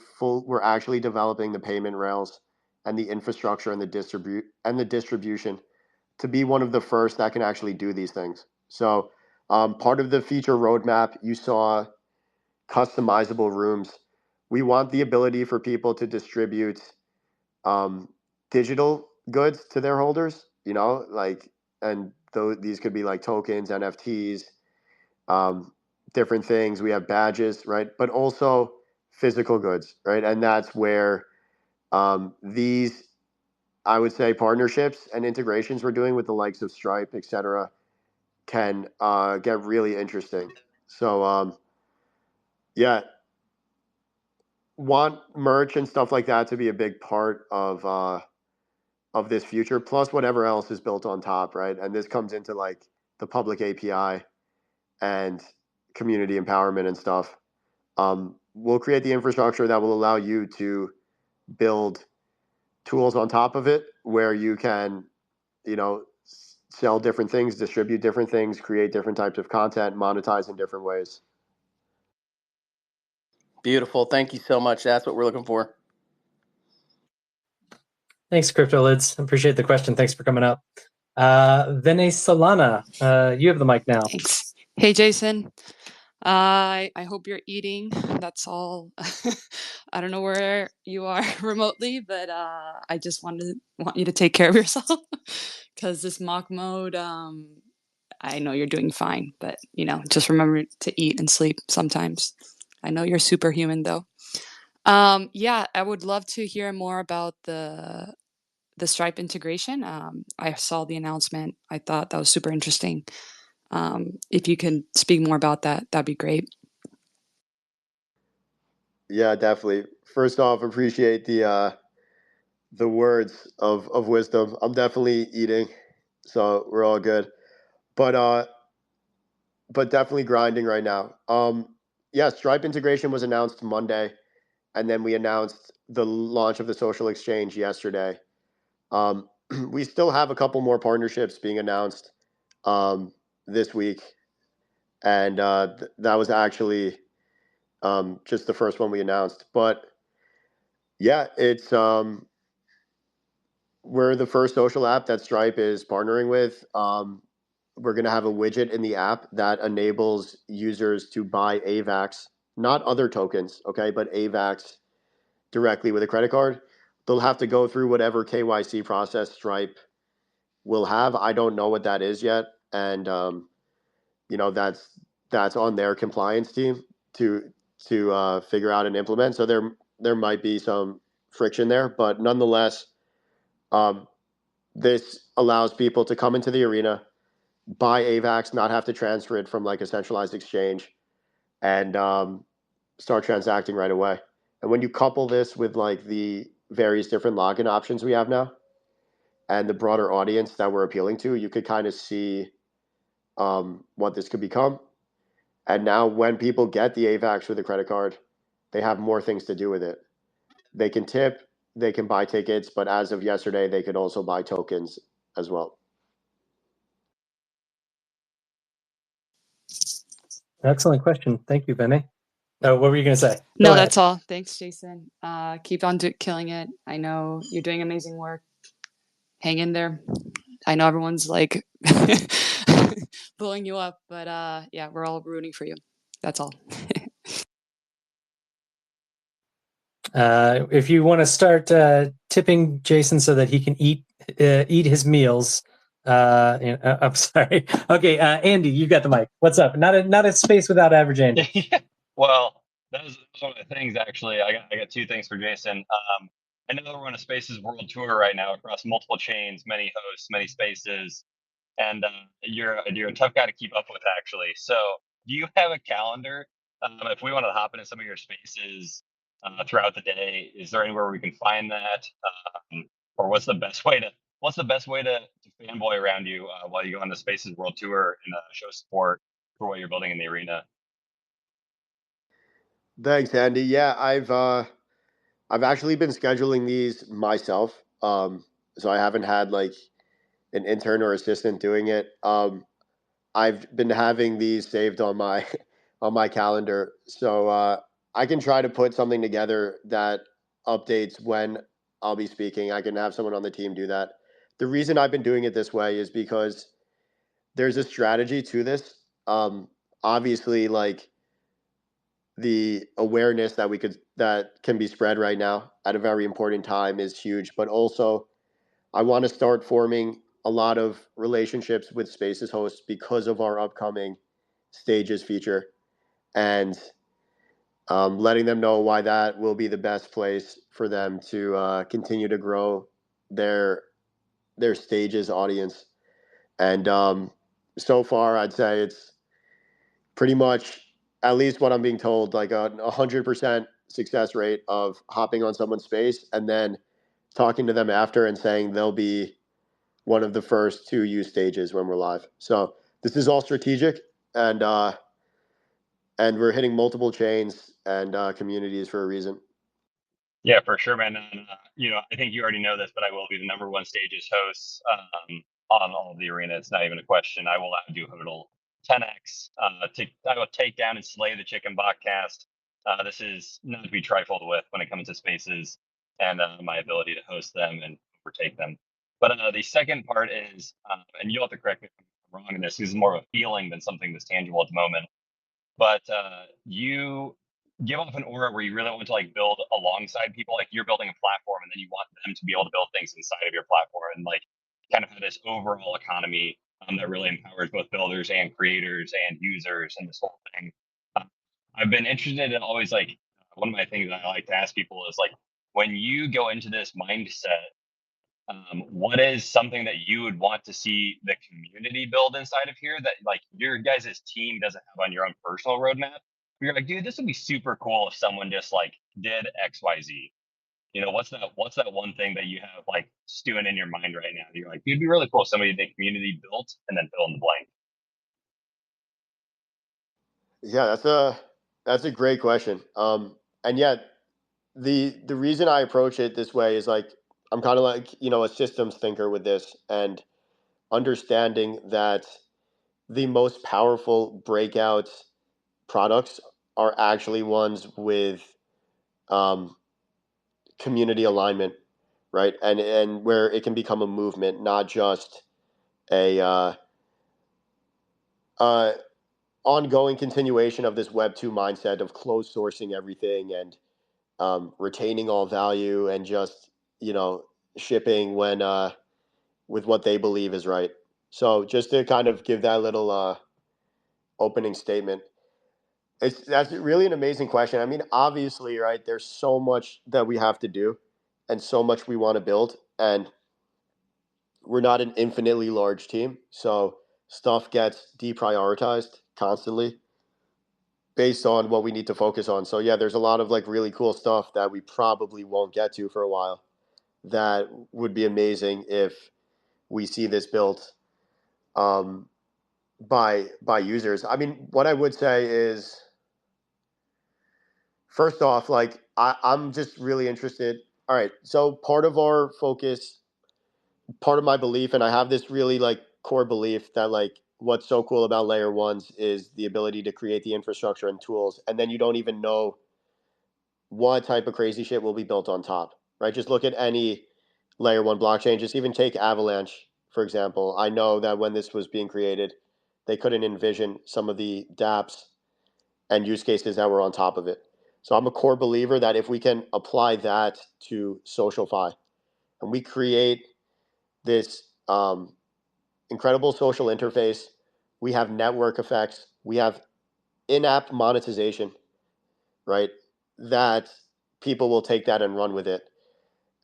actually developing the payment rails and the infrastructure and the distribution to be one of the first that can actually do these things. So part of the feature roadmap, you saw customizable rooms. We want the ability for people to distribute digital goods to their holders, like, and these could be like tokens, NFTs, different things. We have badges, right? But also physical goods, right? And that's where these, I would say, partnerships and integrations we're doing with the likes of Stripe, et cetera, can get really interesting. So, yeah, want merch and stuff like that to be a big part of this future, plus whatever else is built on top, right? And this comes into like the public API and community empowerment and stuff. We'll create the infrastructure that will allow you to build tools on top of it where you can, sell different things, distribute different things, create different types of content, monetize in different ways. Beautiful. Thank you so much. That's what we're looking for. Thanks, Crypto Lids. Appreciate the question. Thanks for coming up. Vinay Solana, you have the mic now. Thanks. Hey, Jason. I hope you're eating. That's all. I don't know where you are remotely, but I just want you to take care of yourself because this mock mode. I know you're doing fine, but just remember to eat and sleep sometimes. I know you're superhuman, though. Yeah, I would love to hear more about the Stripe integration. I saw the announcement. I thought that was super interesting. If you can speak more about that, that'd be great. Yeah, definitely. First off, appreciate the words of wisdom. I'm definitely eating, so we're all good. But definitely grinding right now. Yeah, Stripe integration was announced Monday, and then we announced the launch of the social exchange yesterday. We still have a couple more partnerships being announced this week, and that was actually just the first one we announced. But yeah, it's we're the first social app that Stripe is partnering with. We're going to have a widget in the app that enables users to buy AVAX, not other tokens, okay, but AVAX directly with a credit card. They'll have to go through whatever KYC process Stripe will have. I don't know what that is yet, and that's on their compliance team to figure out and implement. So there might be some friction there, but nonetheless, this allows people to come into the arena, buy AVAX, not have to transfer it from like a centralized exchange, and start transacting right away. And when you couple this with like the various different login options we have now and the broader audience that we're appealing to, you could kind of see what this could become. And now when people get the AVAX with a credit card, they have more things to do with it. They can tip, they can buy tickets, but as of yesterday, they could also buy tokens as well. Excellent question. Thank you, Benny. What were you going to say? No, Go ahead. that's all. Thanks, Jason. Keep on killing it. I know you're doing amazing work. Hang in there. I know everyone's like blowing you up, but yeah, we're all rooting for you. That's all. If you want to start tipping Jason so that he can eat his meals, I'm sorry. Okay, Andy, you got the mic. What's up? Not a space without average Andy. Well, that was one of the things. Actually, I got two things for Jason. I know we're on a Spaces World Tour right now across multiple chains, many hosts, many spaces, and you're a tough guy to keep up with, actually. So, do you have a calendar? If we wanted to hop into some of your spaces throughout the day, is there anywhere we can find that? Or what's the best way to fanboy around you while you go on the Spaces World Tour and show support for what you're building in the arena? Thanks, Andy. Yeah, I've actually been scheduling these myself. So I haven't had like an intern or assistant doing it. I've been having these saved on my on my calendar, so I can try to put something together that updates when I'll be speaking. I can have someone on the team do that. The reason I've been doing it this way is because there's a strategy to this. Obviously, like the awareness that can be spread right now at a very important time is huge, but also I want to start forming a lot of relationships with Spaces hosts because of our upcoming Stages feature, and letting them know why that will be the best place for them to continue to grow their Stages audience. And so far, I'd say it's pretty much, at least what I'm being told, like a 100% success rate of hopping on someone's space and then talking to them after and saying they'll be one of the first to use Stages when we're live. So this is all strategic, and we're hitting multiple chains and communities for a reason. Yeah, for sure, man. And, I think you already know this, but I will be the number one Stages host on all of the arena. It's not even a question. I will outdo Hodl 10x. I will take down and slay the chicken botcast. This is not to be trifled with when it comes to spaces and my ability to host them and overtake them. But the second part is, and you'll have to correct me if I'm wrong in this, this is more of a feeling than something that's tangible at the moment. But you give off an aura where you really want to like build alongside people, like you're building a platform and then you want them to be able to build things inside of your platform and like kind of have this overall economy that really empowers both builders and creators and users and this whole thing. Uh, I've been interested in always like one of my things that I like to ask people is like when you go into this mindset, what is something that you would want to see the community build inside of here that like your guys' team doesn't have on your own personal roadmap? You're like, dude, this would be super cool if someone just like did XYZ. What's that one thing that you have like stewing in your mind right now? You're like, it'd be really cool if somebody the community built and then fill in the blank. Yeah, that's a great question. And yet the reason I approach it this way is like I'm kind of like a systems thinker with this, and understanding that the most powerful breakout products are actually ones with um, community alignment, right? And where it can become a movement, not just a ongoing continuation of this Web 2 mindset of closed sourcing everything and retaining all value and just shipping when with what they believe is right. So just to kind of give that little opening statement, that's really an amazing question. I mean, obviously, right? There's so much that we have to do, and so much we want to build, and we're not an infinitely large team, so stuff gets deprioritized constantly based on what we need to focus on. So yeah, there's a lot of like really cool stuff that we probably won't get to for a while that would be amazing if we see this built um, by users. I mean, what I would say is, first off, like I'm just really interested All right. So part of our focus, part of my belief, and I have this really like core belief that like what's so cool about layer ones is the ability to create the infrastructure and tools, and then you don't even know what type of crazy shit will be built on top, right? Just look at any layer one blockchain. Just even take Avalanche, for example. I know that when this was being created, they couldn't envision some of the dApps and use cases that were on top of it. So I'm a core believer that if we can apply that to SocialFi and we create this incredible social interface, we have network effects, we have in-app monetization, right? That people will take that and run with it.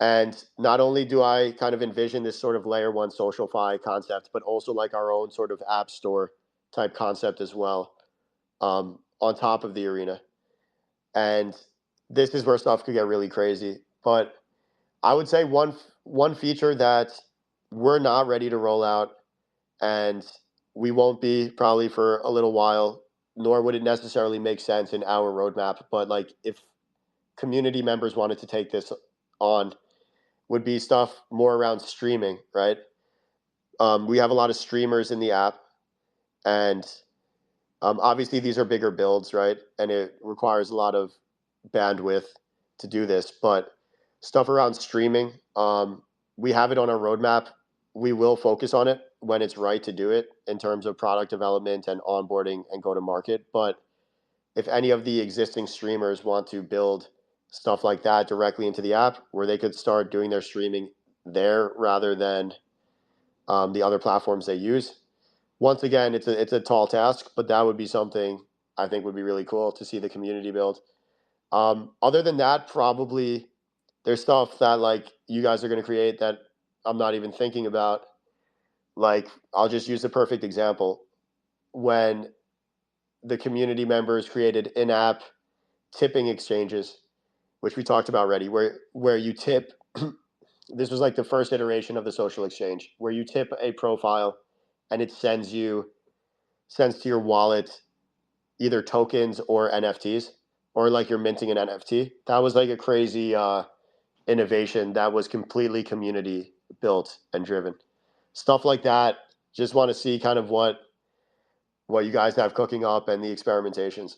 And not only do I kind of envision this sort of layer one SocialFi concept, but also like our own sort of app store type concept as well, on top of the arena. And this is where stuff could get really crazy. But I would say one feature that we're not ready to roll out, and we won't be probably for a little while, nor would it necessarily make sense in our roadmap. But like if community members wanted to take this on, would be stuff more around streaming, right? We have a lot of streamers in the app, and obviously these are bigger builds, right? And it requires a lot of bandwidth to do this, but stuff around streaming, we have it on our roadmap. We will focus on it when it's right to do it in terms of product development and onboarding and go to market. But if any of the existing streamers want to build stuff like that directly into the app where they could start doing their streaming there rather than the other platforms they use, once again, it's a tall task, but that would be something I think would be really cool to see the community build. Other than that, probably there's stuff that like you guys are going to create that I'm not even thinking about. Like I'll just use a perfect example. When the community members created in-app tipping exchanges, which we talked about already, where you tip. This was like the first iteration of the social exchange, where you tip a profile, and it sends to your wallet either tokens or NFTs, or like you're minting an NFT. That was like a crazy innovation that was completely community built and driven. Stuff like that. Just want to see kind of what you guys have cooking up and the experimentations.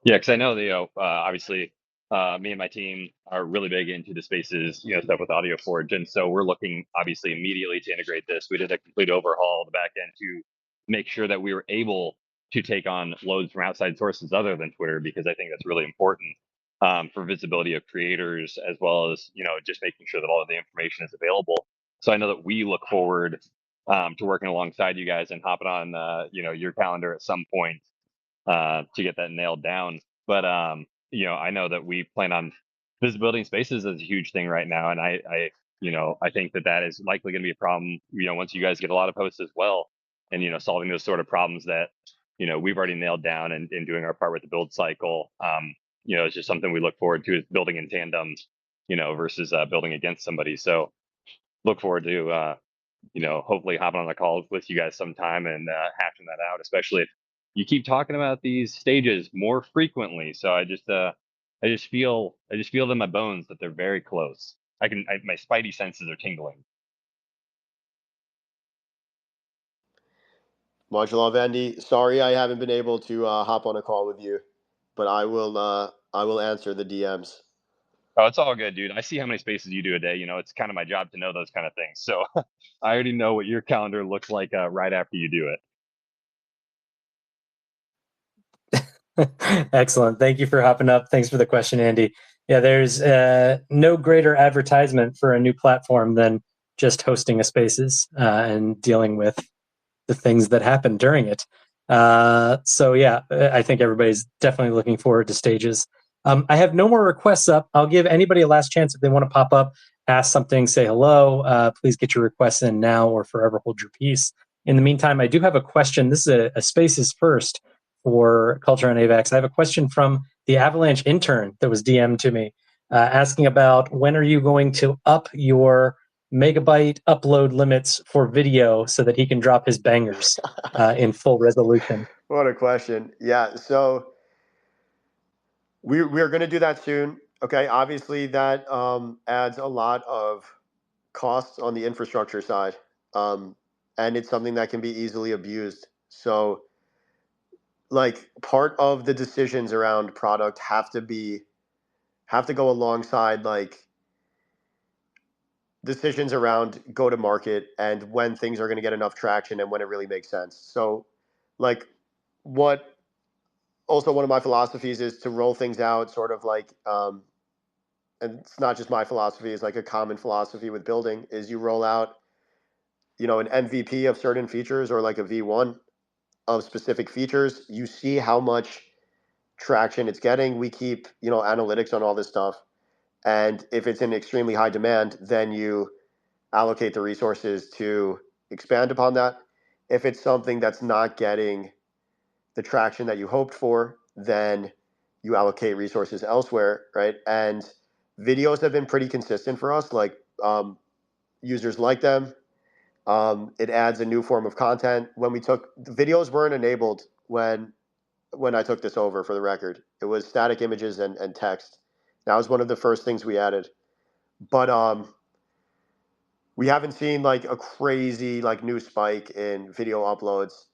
Yeah, because I know that, obviously, me and my team are really big into the spaces, stuff with Audio Forge, and so we're looking obviously immediately to integrate this. We did a complete overhaul of the back end to make sure that we were able to take on loads from outside sources other than Twitter, because I think that's really important for visibility of creators, as well as just making sure that all of the information is available. So I know that we look forward to working alongside you guys and hopping on your calendar at some point to get that nailed down. But I know that we plan on visibility in spaces as a huge thing right now, and I think that is likely going to be a problem. Once you guys get a lot of posts as well, and solving those sort of problems that we've already nailed down and doing our part with the build cycle. It's just something we look forward to, is building in tandem, versus building against somebody. So look forward to hopefully hopping on the call with you guys sometime and hashing that out, especially if you keep talking about these stages more frequently. So I just feel in my bones that they're very close. My spidey senses are tingling. Much love, Andy. Sorry I haven't been able to hop on a call with you, but I will answer the DMs. Oh, it's all good, dude. I see how many spaces you do a day. It's kind of my job to know those kind of things. So I already know what your calendar looks like right after you do it. Excellent. Thank you for hopping up. Thanks for the question, Andy. Yeah, there's no greater advertisement for a new platform than just hosting a spaces and dealing with the things that happen during it. So yeah, I think everybody's definitely looking forward to stages. I have no more requests up. I'll give anybody a last chance if they want to pop up, ask something, say hello. Please get your requests in now or forever hold your peace. In the meantime, I do have a question. This is a spaces first for Culture on AVAX. I have a question from the Avalanche intern that was DM'd to me, asking about when are you going to up your megabyte upload limits for video so that he can drop his bangers in full resolution. What a question. Yeah, so we're going to do that soon. Okay, obviously that adds a lot of costs on the infrastructure side, and it's something that can be easily abused. So, like, part of the decisions around product have to go alongside like decisions around go to market and when things are going to get enough traction and when it really makes sense. So, like, what also one of my philosophies is to roll things out sort of like and it's not just my philosophy, it's like a common philosophy with building is you roll out, an MVP of certain features or like a V1 of specific features. You see how much traction it's getting. We keep, analytics on all this stuff. And if it's in extremely high demand, then you allocate the resources to expand upon that. If it's something that's not getting the traction that you hoped for, then you allocate resources elsewhere, right? And videos have been pretty consistent for us. Like users like them. It adds a new form of content. When we took videos weren't enabled when I took this over. For the record, it was static images and text. That was one of the first things we added. But we haven't seen like a crazy like new spike in video uploads.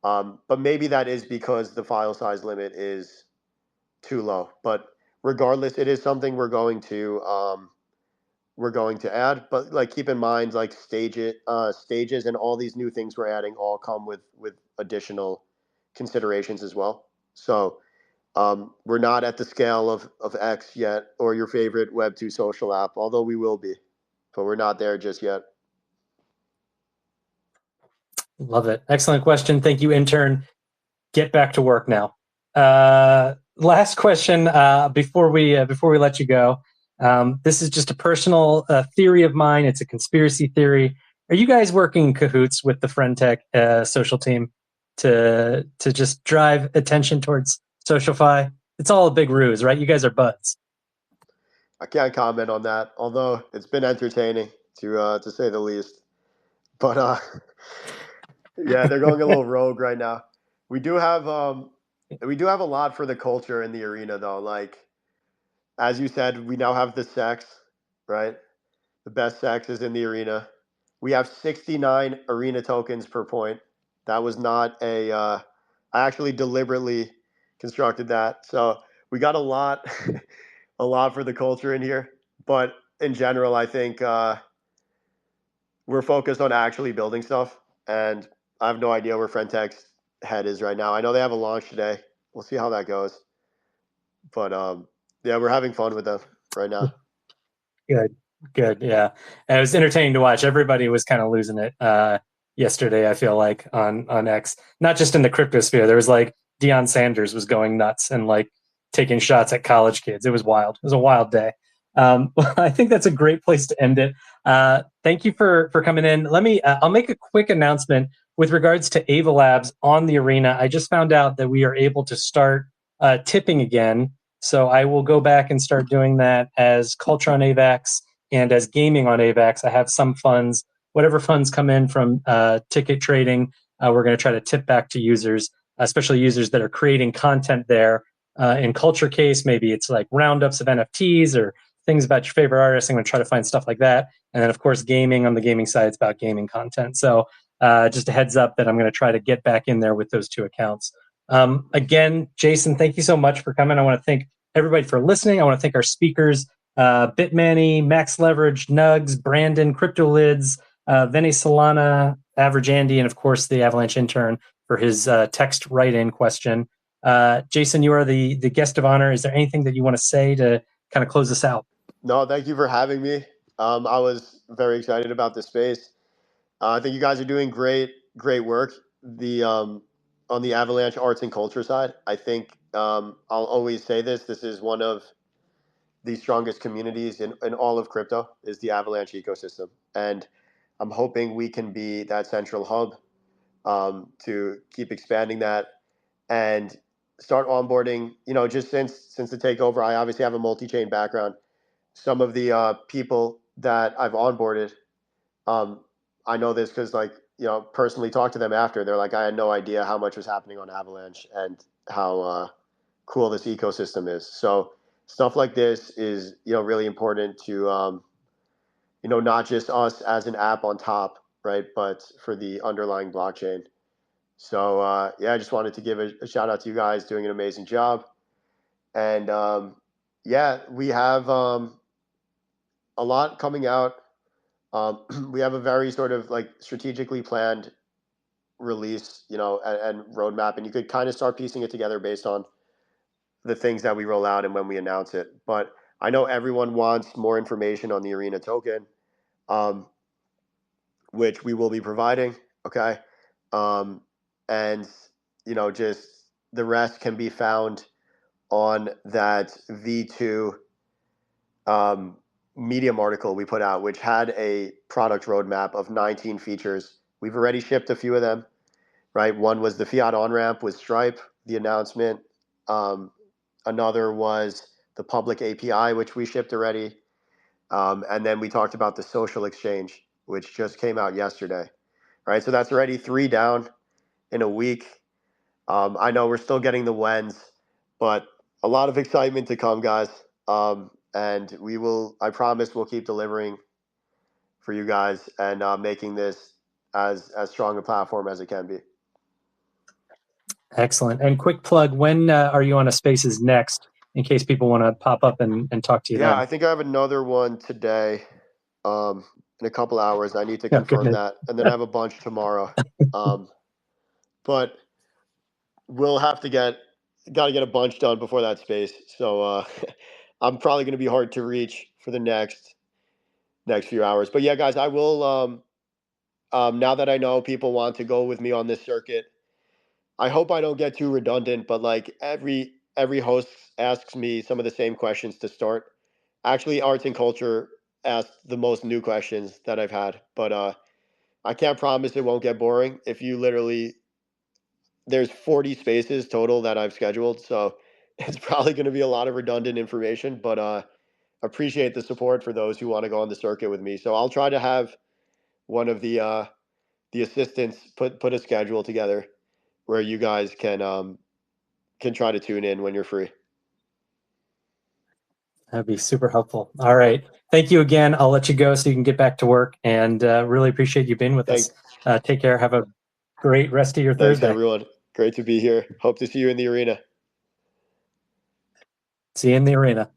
But maybe that is because the file size limit is too low. But regardless, it is something we're going to add. But like keep in mind, like stages and all these new things we're adding all come with additional considerations as well. So we're not at the scale of X yet or your favorite Web2 social app, although we will be, but we're not there just yet. Love it. Excellent question. Thank you, intern. Get back to work now. Last question before we let you go. This is just a personal theory of mine. It's a conspiracy theory. Are you guys working in cahoots with the FriendTech social team to just drive attention towards SocialFi? It's all a big ruse, right? You guys are buds. I can't comment on that, although it's been entertaining to say the least. But yeah, they're going a little rogue right now. We do have a lot for the culture in the arena though. Like as you said, we now have the sex, right? The best sex is in the arena. We have 69 arena tokens per point. That was not I actually deliberately constructed that. So we got a lot, a lot for the culture in here. But in general, I think we're focused on actually building stuff. And I have no idea where FriendTech's head is right now. I know they have a launch today. We'll see how that goes. But yeah, we're having fun with them right now. Good. Yeah. And it was entertaining to watch. Everybody was kind of losing it yesterday, I feel like, on X. Not just in the crypto sphere. There was like Deion Sanders was going nuts and like taking shots at college kids. It was wild. It was a wild day. I think that's a great place to end it. Thank you for coming in. I'll make a quick announcement with regards to Ava Labs on the arena. I just found out that we are able to start tipping again. So I will go back and start doing that as Culture on AVAX and as gaming on AVAX. I have some funds, whatever funds come in from ticket trading, we're going to try to tip back to users, especially users that are creating content there. In Culture Case, maybe it's like roundups of NFTs or things about your favorite artists. I'm going to try to find stuff like that. And then, of course, gaming on the gaming side, it's about gaming content. So just a heads up that I'm going to try to get back in there with those two accounts. Again, Jason, thank you so much for coming. I want to thank everybody for listening. I want to thank our speakers, Bitmanny, Max Leverage, Nugs, Brandon, CryptoLids, Vinny Solana, Average Andy, and of course the Avalanche intern for his text write-in question. Jason, you are the guest of honor. Is there anything that you want to say to kind of close us out? No, thank you for having me. I was very excited about this space. I think you guys are doing great work. The on the Avalanche arts and culture side, I think I'll always say this. This is one of the strongest communities in all of crypto is the Avalanche ecosystem. And I'm hoping we can be that central hub to keep expanding that and start onboarding, just since the takeover, I obviously have a multi-chain background. Some of the people that I've onboarded, I know this because personally talked to them after. They're like, I had no idea how much was happening on Avalanche and how cool this ecosystem is. So stuff like this is, really important to, not just us as an app on top, right, but for the underlying blockchain. So I just wanted to give a shout out to you guys doing an amazing job. And we have a lot coming out. We have a very sort of like strategically planned release, and roadmap, and you could kind of start piecing it together based on the things that we roll out and when we announce it. But I know everyone wants more information on the Arena token, um, which we will be providing. Okay. And, just the rest can be found on that V2 Medium article we put out, which had a product roadmap of 19 features. We've already shipped a few of them, right? One was the fiat on ramp with Stripe, the announcement. Another was the public API, which we shipped already. And then we talked about the social exchange, which just came out yesterday. All right, so that's already 3 down in a week. I know we're still getting the wins, but a lot of excitement to come, guys. And I promise we'll keep delivering for you guys and making this as strong a platform as it can be. Excellent. And quick plug, when are you on a Spaces next, in case people want to pop up and talk to you Yeah, then? I think I have another one today in a couple hours. I need to Oh, confirm goodness. that. And then I have a bunch tomorrow. But we'll have to got to get a bunch done before that space. So I'm probably going to be hard to reach for the next few hours. But yeah, guys, I will, now that I know people want to go with me on this circuit, I hope I don't get too redundant, but like every host asks me some of the same questions to start. Actually, arts and culture asked the most new questions that I've had, but I can't promise it won't get boring. If you literally, there's 40 spaces total that I've scheduled, so it's probably going to be a lot of redundant information, but appreciate the support for those who want to go on the circuit with me. So I'll try to have one of the assistants put a schedule together where you guys can try to tune in when you're free. That'd be super helpful. All right. Thank you again. I'll let you go so you can get back to work, and really appreciate you being with Thanks. us. Take care. Have a great rest of your Thanks, Thursday. everyone. Great to be here. Hope to see you in the arena. See you in the arena.